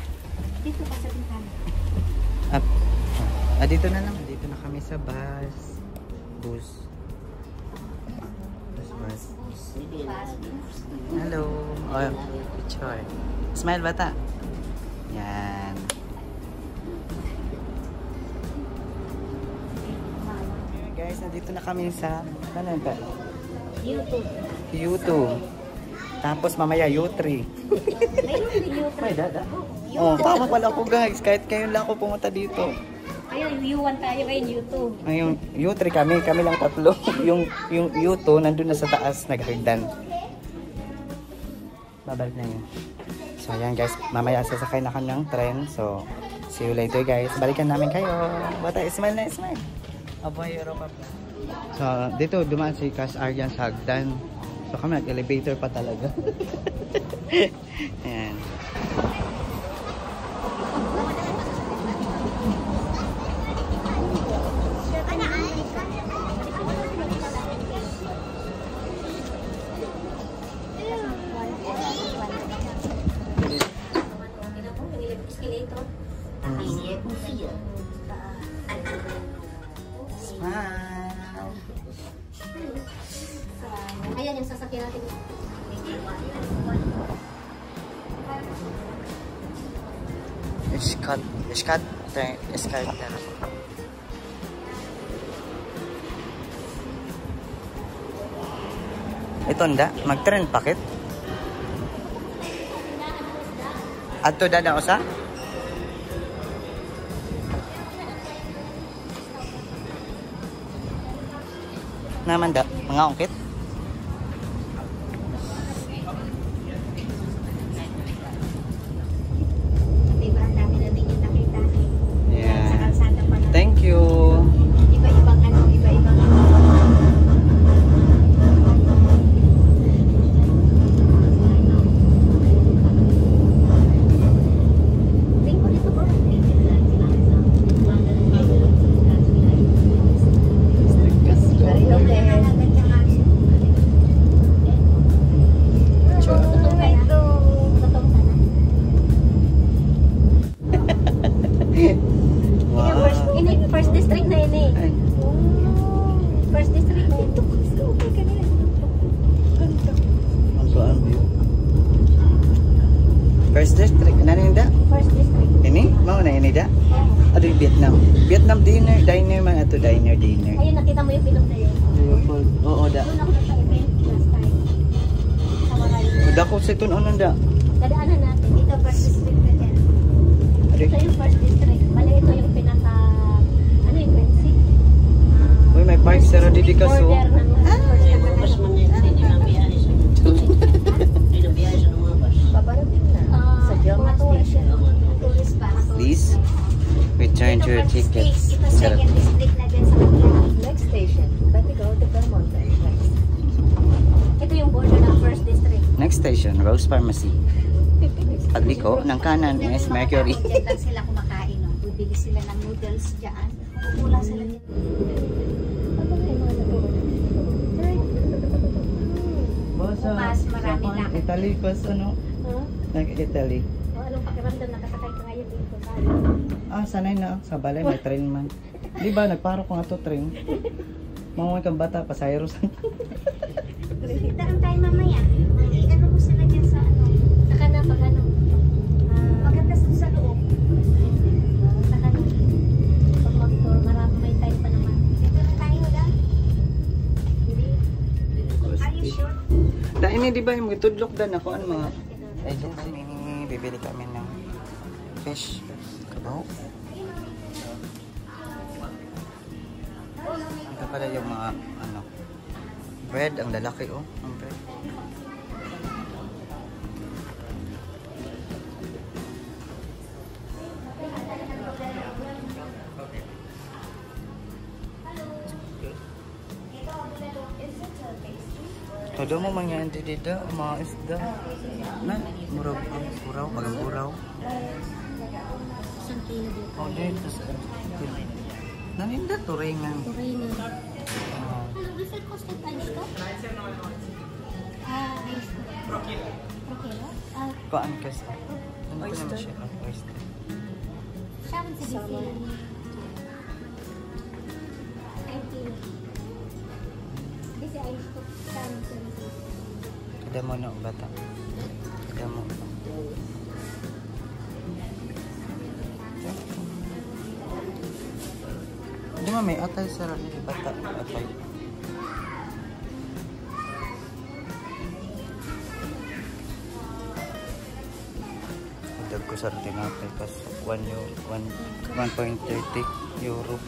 S2: Dito pa sa bintana.
S1: Dito na naman. Dito na kami sa bus. Bus. Hello. Oh, picture. Smile bata. Yan. Guys, nandito na kami sa
S2: YouTube.
S1: U2. Tapos mamaya U3.
S2: Mayroon din YouTube.
S1: May dada? Oh, tama pala ako guys. Kahit kayo lang ako pumunta dito.
S2: Ayun, U1 tayo ngayon, U2.
S1: Yung U3 kami lang tatlo. yung U2 nandun na sa taas, naghagdan. Babalik na yun. So ayan guys, mamaya sasakay na kami ng tren. So, see you later guys. Balikan namin kayo. Bata, smile na smile. Aboy, Europa. So, dito dumaan si Cash Aryan sa hagdan. So kami nag-elevator pa talaga. Ayan.
S2: Ayan yung sasakyan natin.
S1: Eskat. Ito nda, mag-trend pakit. Adto dada usa? Naman da, mga ungkit.
S2: Diba, ang dami natin yung nakita.
S1: Yeah.
S2: Sa kalsada pa na.
S1: Thank you.
S2: Iba-ibang ano, iba-ibang ano. Tingko dito po. First district na yun eh. First district na yun. Ganda.
S1: First district. Naninda?
S2: First district.
S1: Ini? Mau na ini da? Aduh, Vietnam. Vietnam diner man ato diner.
S2: Ayun, nakita mo yung bilog na yun.
S1: Oo, da.
S2: Doon ako sa event last time. Sa Waray.
S1: Dako sa tunon da.
S2: Dadaanan natin. Ito first district na yan. Ito yung first district. Bale, ito yung pinaka... Ano yung 26?
S1: Uy, may park sa Rodidi ka so.
S2: Order ng first district.
S7: Bus man yan, hindi na biyahe sa hindi na biyahe sa mga bus.
S4: Babarating na. Sa
S2: Mga
S4: Joma
S2: tourist
S4: Station.
S2: yun. Tourist ba?
S1: Please, return
S2: Ito
S1: your
S2: first
S1: tickets.
S2: district. Ito second district na din sa Manila.
S4: Next station, Batigo to Belmont. Next.
S2: Ito yung border ng first district.
S1: Next station, Rose Pharmacy. Pagliko ng kanan, Miss Mercury.
S2: Diyan lang sila kumakain. No? Bibili sila ng noodles dyan. Pupula sila dyan. Bukas, marami na.
S1: Italy pas ano? Nag-Italy.
S2: Anong pakiramdam nakasakay ka ngayon dito?
S1: Sanay na. Sa balay, may train man. Di ba, nagparo ko nga to train. Mga kang bata, pasayros.
S2: Daan tayo mamaya. I-ano mo sila dyan sa ano? Saka na pag ano? Maganda sa loob. Saka na. Pag mag-tour, marami may time pa naman. Dito na tayo wala? Are you sure?
S1: Ini di ba yung tudlok dan ako ano mga agent kami bibili kami ng fish kabaw. Ito pala yung mga ano bread, ang lalaki oh, ang bread. Todo mo mangyayari dito, mga isda. Na, muraw, magamburaw.
S2: Isang kilo dito.
S1: Oh, dito sa naninda, turingan.
S2: Turingan. Ano, refill ko sa ice ko? Ice ko. Prokelo?
S1: Paan kasi. Ano ko naman siya? Oyster.
S2: Siya man sa refill. 5 kilo. Kasi ice ko. Siya man sa refill.
S1: Kada mo no, bata. Kada mo. Di ba may atay sa rami bata? Atay. Dag ko sa tinapay pas 1.30 euro.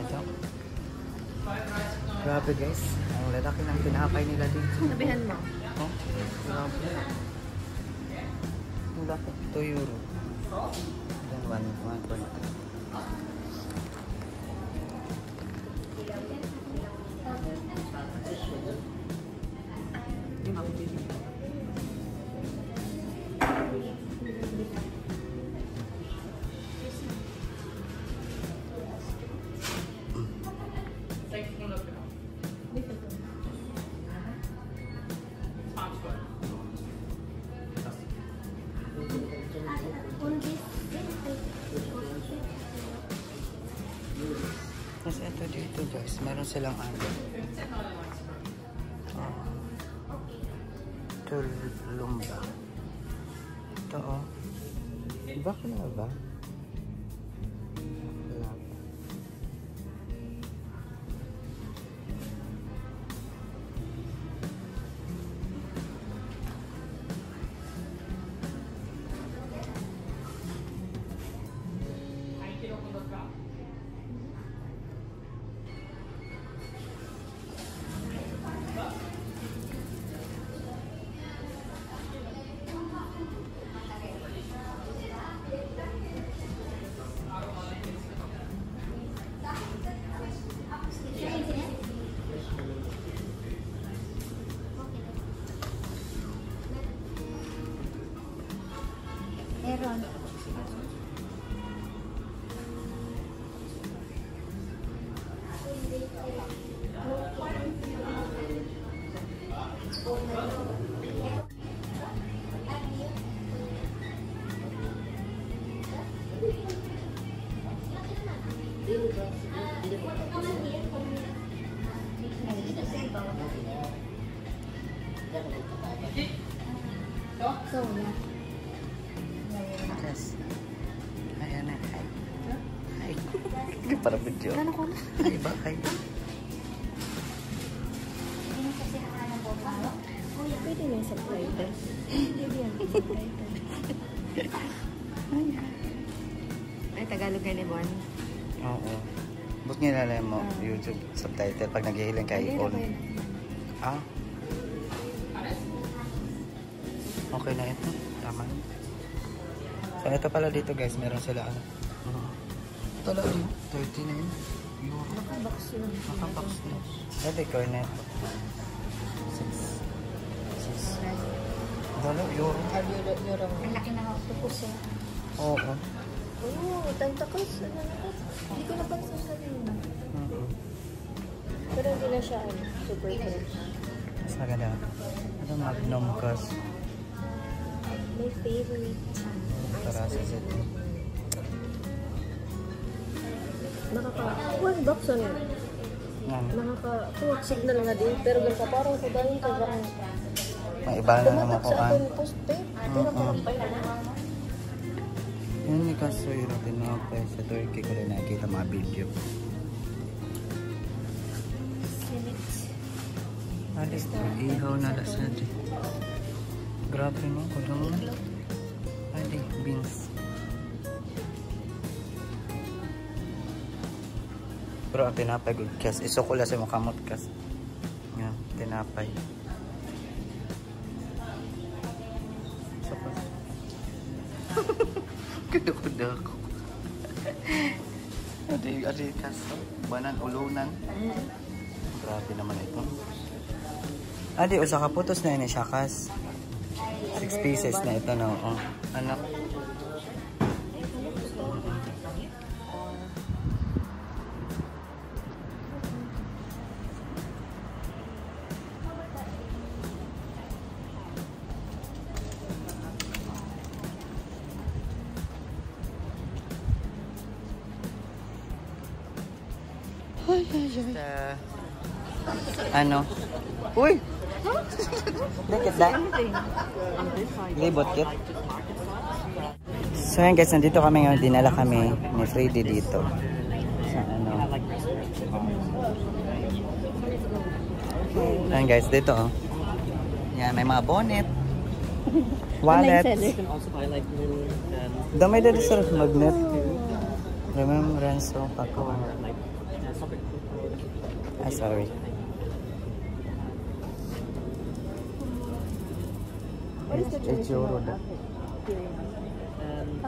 S1: Ito. Grabe guys, ang lalaki ng tinapay nila dito.
S4: Sabihan mo.
S1: Oh, grabe. Ang laki, 2 euro. Then 1.30. Kasi ito dito guys, meron silang ano. Tulumba. Ito oh. Bakit na ba? Wala pa.
S2: Meron. So, yeah.
S1: Yes. Ayan na. Hi. Hi. Hindi para video.
S4: Ano ko na?
S1: Hi ba? Hi.
S2: Hindi mo kasi hakalan ng bottle. Oh, yeah.
S4: Pwede na yung subtitle. Pwede yan, subtitle. Ay, Tagalog ka ni Bon.
S1: Oo. Bus nilalay mo YouTube subtitle pag naghihiling ka iPhone. Ah? Okay na ito. Tama. So, ito pala dito guys. Meron sila ano. Ito lang yun. 39 euro.
S4: Nakabox yun.
S1: Nakabox na. Ito cornet. 6. Dalo, euro.
S4: Euro.
S2: Ang laki na octopus eh.
S1: Oo.
S4: Oo, tantakas. Hindi ko napansin kanina. Pero hindi na siya super fresh.
S1: Mas maganda. Ito Magnum Gas.
S4: My favorite.
S1: Para sa set.
S4: One box ano?
S1: Yan.
S4: Full signal nga din. Pero ganito parang sa dahil ka parang
S1: May iba na naman
S4: tumatak
S1: ko
S4: sa
S1: ah.
S4: akin postpaid. Pero parang
S1: Yun ni Kasoy natin mga pa sa Turkey ko rin nakikita mga video. Alis na, ihaw na lasad. Grabe no, kung mo. Adi, beans. Pero ang tinapay good kas. Iso ko lang sa mga kamot kas. Yan, tinapay. Iso ko. Kuda-kuda ako. Adi kaso. Banan, ulunan. Grabe naman ito. Adi, usa ka putos na yun siya kas. 6 pieces na ito na. Oh. Ano? Ano? Uy! Dikit lang. Libot kit. So yan guys, nandito kami ngayon. Dinala kami ni Freddy dito. Sa ano. Ayan guys, dito oh. Yan, may mga bonnet. Wallet.
S3: You can also buy like blue and
S1: Damay dito sa magnet. Remembrance of Paco.
S3: like something.
S1: Ay, sorry. €8 da.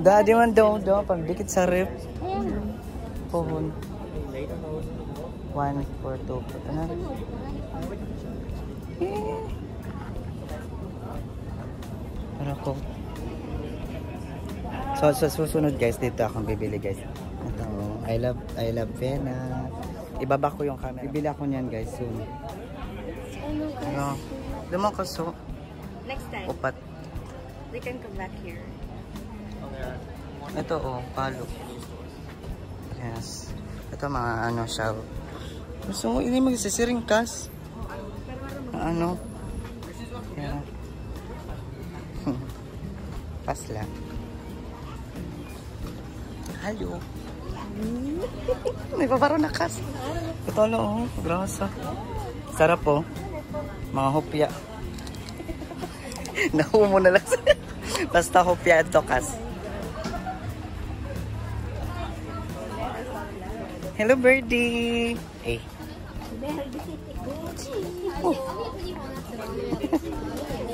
S1: Daddy man daw pagdikit sa rep. Pohon. 142. Ano? Pero ko. So sa susunod guys, dito akong bibili guys. Ito, I love Vena. Ibaba ko yung camera. Bibili ako niyan guys soon. Ano? Lumang kaso.
S4: next time,
S1: Upat.
S4: we can come back here.
S1: Ito oh, palo. Yes. Ito mga ano siya. Gusto mo ini magsisiring kas. Ano? Yeah. Pas lang. Halo. May babaro na kas. Ito no, grasa. Sarap po. Mga hopya. Nahumo mo na lang. Basta hopya ito kas. Hello birdie. Hey. Oh.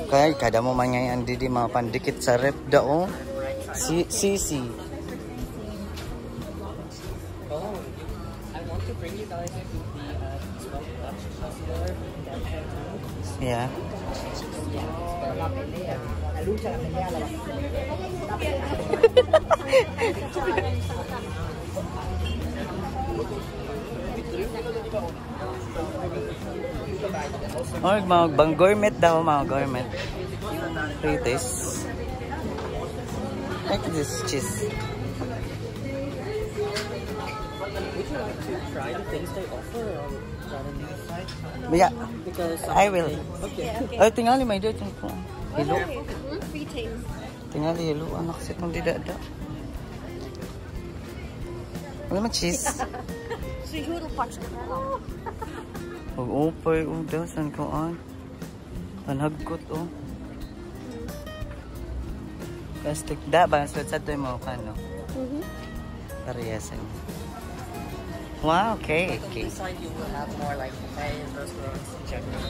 S1: Kaya kada mo man ngayon di mga pandikit sa rep daw. Sisi.
S3: Oh, I want to bring you guys to the small Dutch store in downtown.
S1: Yeah. Oh, mga bang gourmet daw, mga gourmet. Pretties. Like this cheese.
S3: Would you like to try the things they offer rather than the site?
S1: Yeah,
S3: Because
S1: I will.
S3: Okay.
S1: Ay, tingali may dito ko. Hello.
S4: ting.
S1: Tingali, lo, anak sit mong didada. Wala man cheese.
S4: Siguro patch ka na lang.
S1: Mag-upay, dasan ko an. Panhagkot, Plastic da ba? So, sa ito mo ka, no? Pariyasan. Wow, okay.
S3: On this side, you will have more like Thai restaurants in general.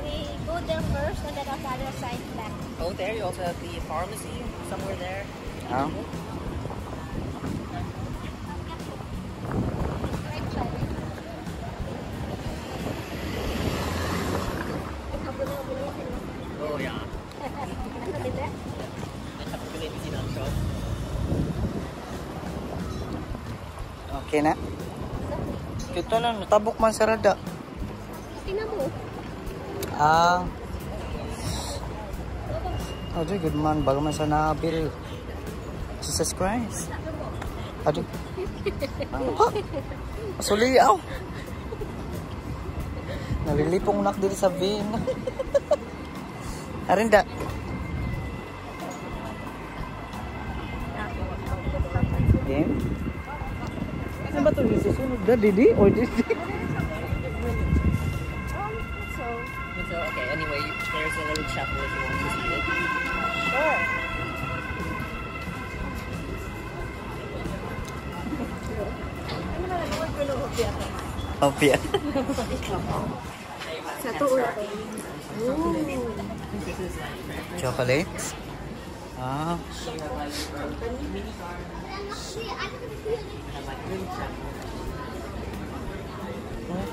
S2: We go there first and then on the other side back.
S3: Oh, there you also have the pharmacy somewhere there.
S1: Oh.
S3: Oh, yeah.
S1: Okay na? Kita na, natabok man sa rada.
S2: Tingnan mo.
S1: Aduh, good man. Bago man sa nabil. Jesus Christ. Aduh. Ano ba? Masuliaw. Nalilipong nak dito sa bin. Arinda. Game? Ano ba ito? Susunod na, Didi? Or Didi?
S3: So, okay, anyway, there's a little chapel if you want to see it.
S4: Sure.
S1: Opia.
S4: Satu ulo.
S1: Chocolates? Ah.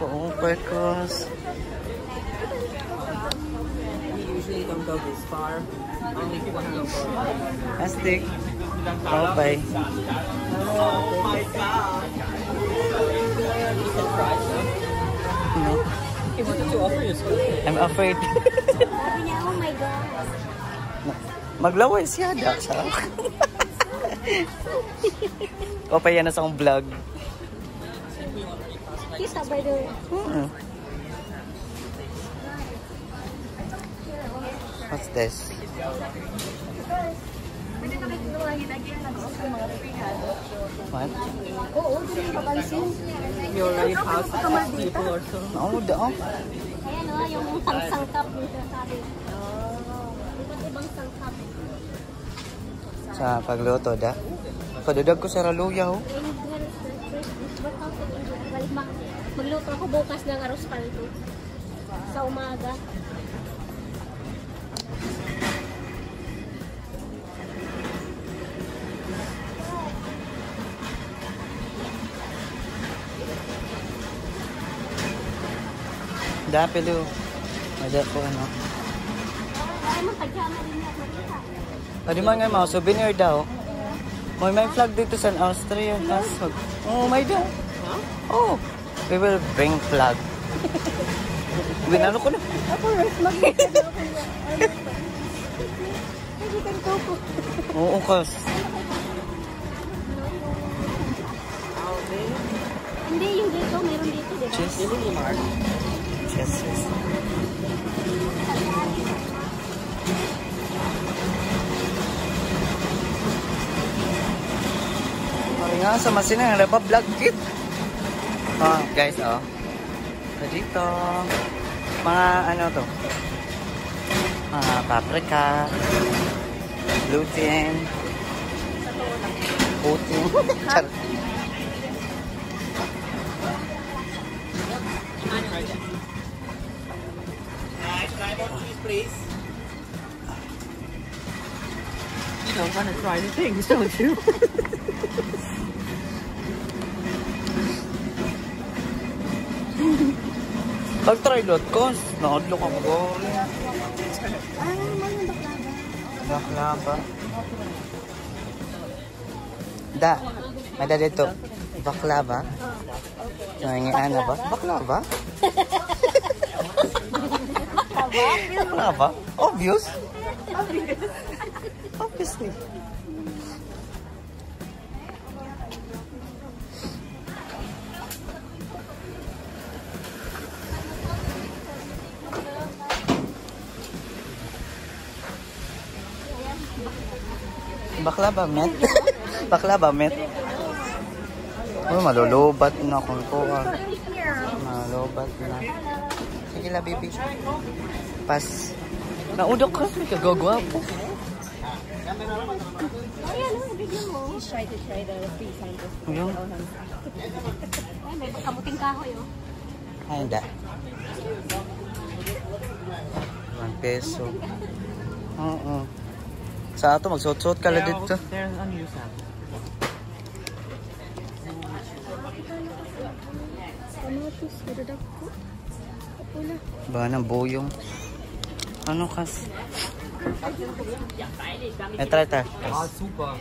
S1: Oh, breakfast.
S3: We usually don't go this far. Only if you want to go far.
S1: Astig. Okay.
S3: Oh my god!
S1: No.
S3: He wanted to offer you something.
S1: I'm afraid.
S2: Sabi niya, oh my God.
S1: Maglaway siya da sa. O pa yan na sa akong vlog.
S2: Kita by the way.
S1: What's this? What?
S2: Oo, doon yung kapansin.
S3: You already passed people or so.
S1: Oo, daw.
S2: Ayan o, yung pangsangkap nito sabi. Iba't ibang sangkap.
S1: Sa pagluto da. Padudag ko sa raluya, oh.
S2: Magluto ako bukas ng arroz palto. Sa umaga.
S1: Dapilo. Ada ko ano.
S2: Ay, magpajama din niya.
S1: Pwede man nga mga souvenir daw. May flag dito sa Austria. Kasog. Oh, may daw. Oh, we will bring flag. Binalo ko na.
S2: Ako, rest mag-ita daw ko niya. Ay, kan ko.
S1: Oo, kas.
S2: Hindi, yung dito. Meron dito, di ba?
S1: Cheese. Cheese. Mari nga sa masina nga pa vlog kit. Oh, guys, oh. So dito mga ano to? Mga paprika, gluten, putin, char.
S3: Please. You don't want to try the things, don't you?
S1: Pag-try lot ko, nakadlo ka mo. Baklava. Da, mada dito. Baklava. Nangyayana ba? Baklava? Baklava? Obvious? Obviously. Bakla ba, met? Bakla ba, met? Oh, malulubat na kung ko. Malulubat na. Sige la, baby. Pas. Naudok ka. May kagagwapo.
S4: Try the free samples.
S1: Yung?
S2: Ay, may kamuting kahoy, oh.
S1: Ay, hindi. 1 peso. Oo. Sa ato, magsuot-suot ka lang dito.
S3: There's unused sample.
S4: Kamatis, madadak ko. Kapula.
S1: Ba ng buyong. Ano kas? Try.
S3: Super.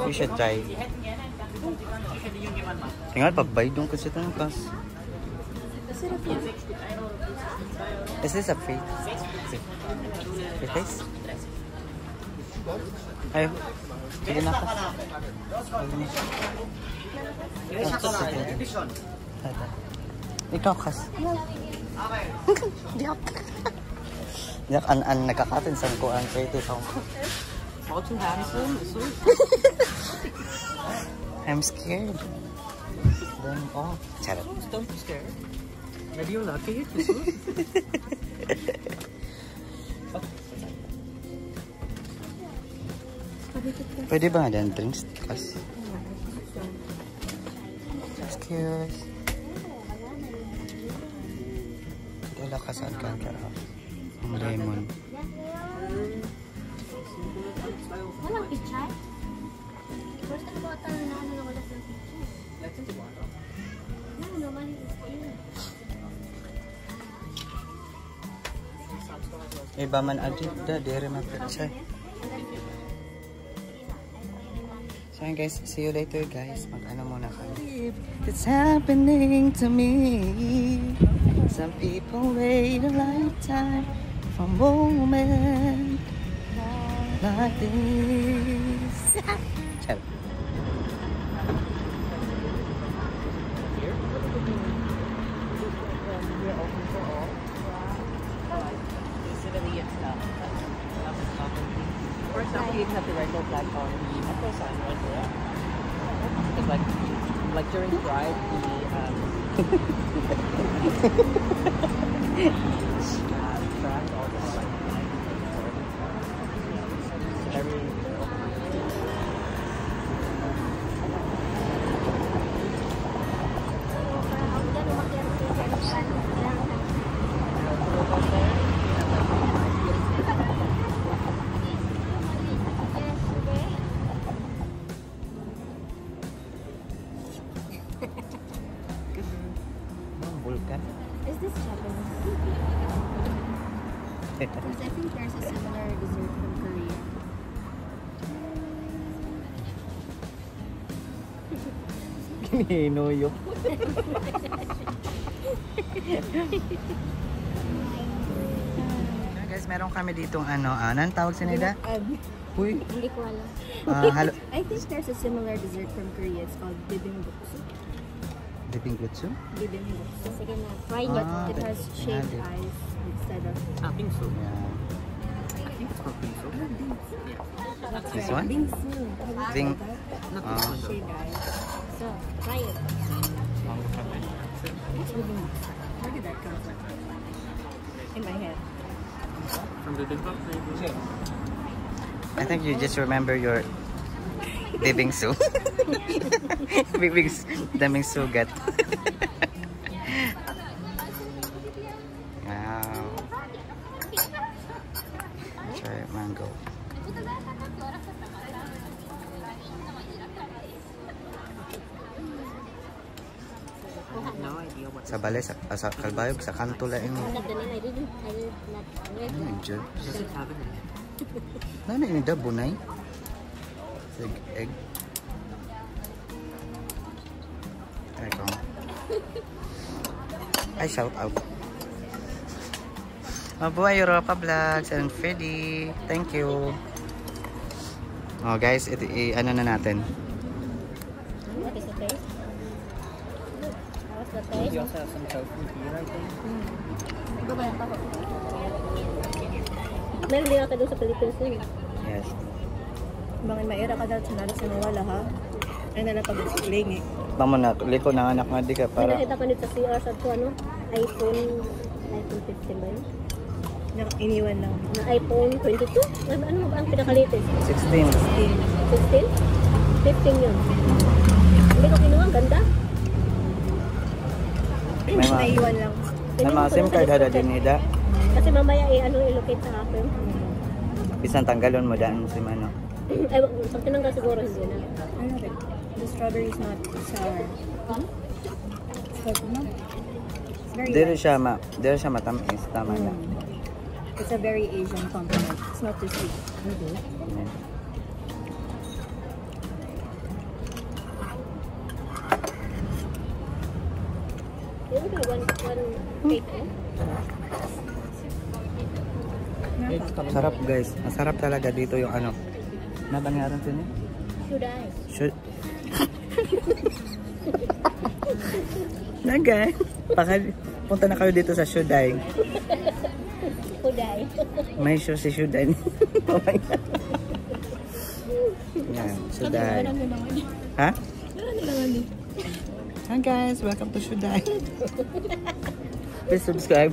S1: You should try. Tingnan, pagbaydong kasi ito ng kas. Is this a free? Free taste? Ayaw. Sige na kas. Ikaw kas. Yak an nagkakatin sa ko ang 30 pounds.
S3: All too handsome.
S1: I'm scared. Then charot.
S3: Don't be scared. Maybe you're lucky.
S1: Pwede ba nga drinks? Kasi. Excuse. Wala ka saan ka ang lemon.
S2: Walang pichay? First time ko ata na ano na wala sa pichay. No, naman
S1: Iba man adit da, dire man pichay. So guys, see you later guys. Mag-ano muna kami. It's happening to me. Some people wait a lifetime for a moment like this. Ciao.
S3: First off, you have the regular platform, the metro sign right there. It's like during Pride, trams all just like every.
S1: Vulkan.
S4: Is this Japanese? Because I think there's a similar dessert from Korea.
S1: Kininuyo. Guys, meron kami ditong ano, anong tawag si Nida? Uy.
S2: Hindi ko alam.
S1: Halo.
S4: I think there's a similar dessert from Korea. It's called bibimbapsu.
S1: Bibimbapsu?
S4: Bibimbapsu.
S2: Sige na, try
S4: But
S2: it.
S4: it has shaved eyes instead of
S3: Bingsu.
S1: Yeah.
S3: I think it's called bingsu.
S1: This one?
S4: bingsu.
S1: Bing.
S3: Not
S1: Ah.
S3: this one though.
S4: Shaved eyes.
S2: So, try it.
S4: What's bibimbapsu? Where did that come from? In my head.
S3: From the bibimbap maybe.
S1: I think you just remember your bibingsu. Daming sugat. Wow. Try mango.
S3: No idea what.
S1: Sa bale, sa Kalbayog, sa kanto lang yung
S2: Not the name, I did not.
S1: medyo.
S3: Does it have an egg?
S1: Ano yung bunay? Egg. Ito. Ay, shout out. Mabuhay Europa Vlogs and Freddy. Thank you. Oh guys, ano na natin.
S2: What is the taste? What's the
S3: We
S2: taste?
S3: also have some tofu here, I think.
S2: Iba ba yung taho? Meron din natin doon sa Philippines na yun.
S1: Yes.
S4: Bangin maira ka dahil sa naras na wala ha. Ay na pag-lingi.
S1: Bang mo na, liko na anak nga di ka
S2: May
S1: para.
S2: nakita ko nito sa CR sa to, ano? iPhone 15 ba yun?
S4: Iniwan lang.
S2: Na iPhone 22? Ano ba ang pinaka-latest?
S1: 16.
S2: 16? 15 yun. Hindi ko kinuha, ang ganda.
S1: May mga,
S4: Naiwan lang.
S1: may mga SIM card hada din nida.
S2: Kasi mamaya i-locate sa akin.
S1: Bisan tanggalon mo daan si ano.
S2: Ay, pag tinanggal siguro hindi na.
S4: Ano rin? The strawberry is not sour. Strawberry, no? It's very
S1: Dili siya matamis, tama na.
S4: It's a very Asian compliment. It's not too sweet.
S1: Ayan.
S2: Yun ka, one cake eh.
S1: Sarap guys. Masarap talaga dito yung ano. Nabangaran sila?
S2: Should I?
S1: Should. Na guys. Punta na kayo dito sa Shuday.
S2: Should I?
S1: May show si Shuday. Oh my God. Yan, Shuday. Ha? Hi guys, welcome to Shuday. Please subscribe.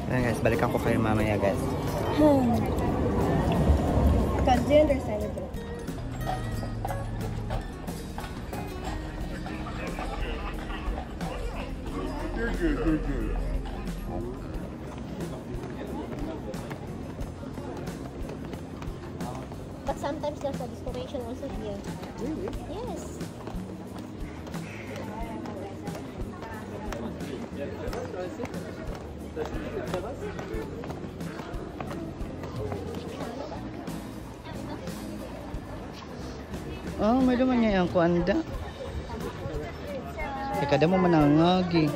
S1: Ayan guys, balikan ko kayo mamaya guys.
S4: Because do you understand it?
S2: But sometimes there's a decoration also here. Really? Yes.
S1: Oh, may naman niya yung kuanda. Kada mo manangagi.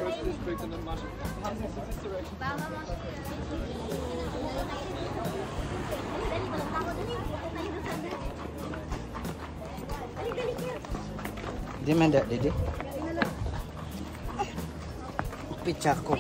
S1: Di man da, Didi. Picha ko.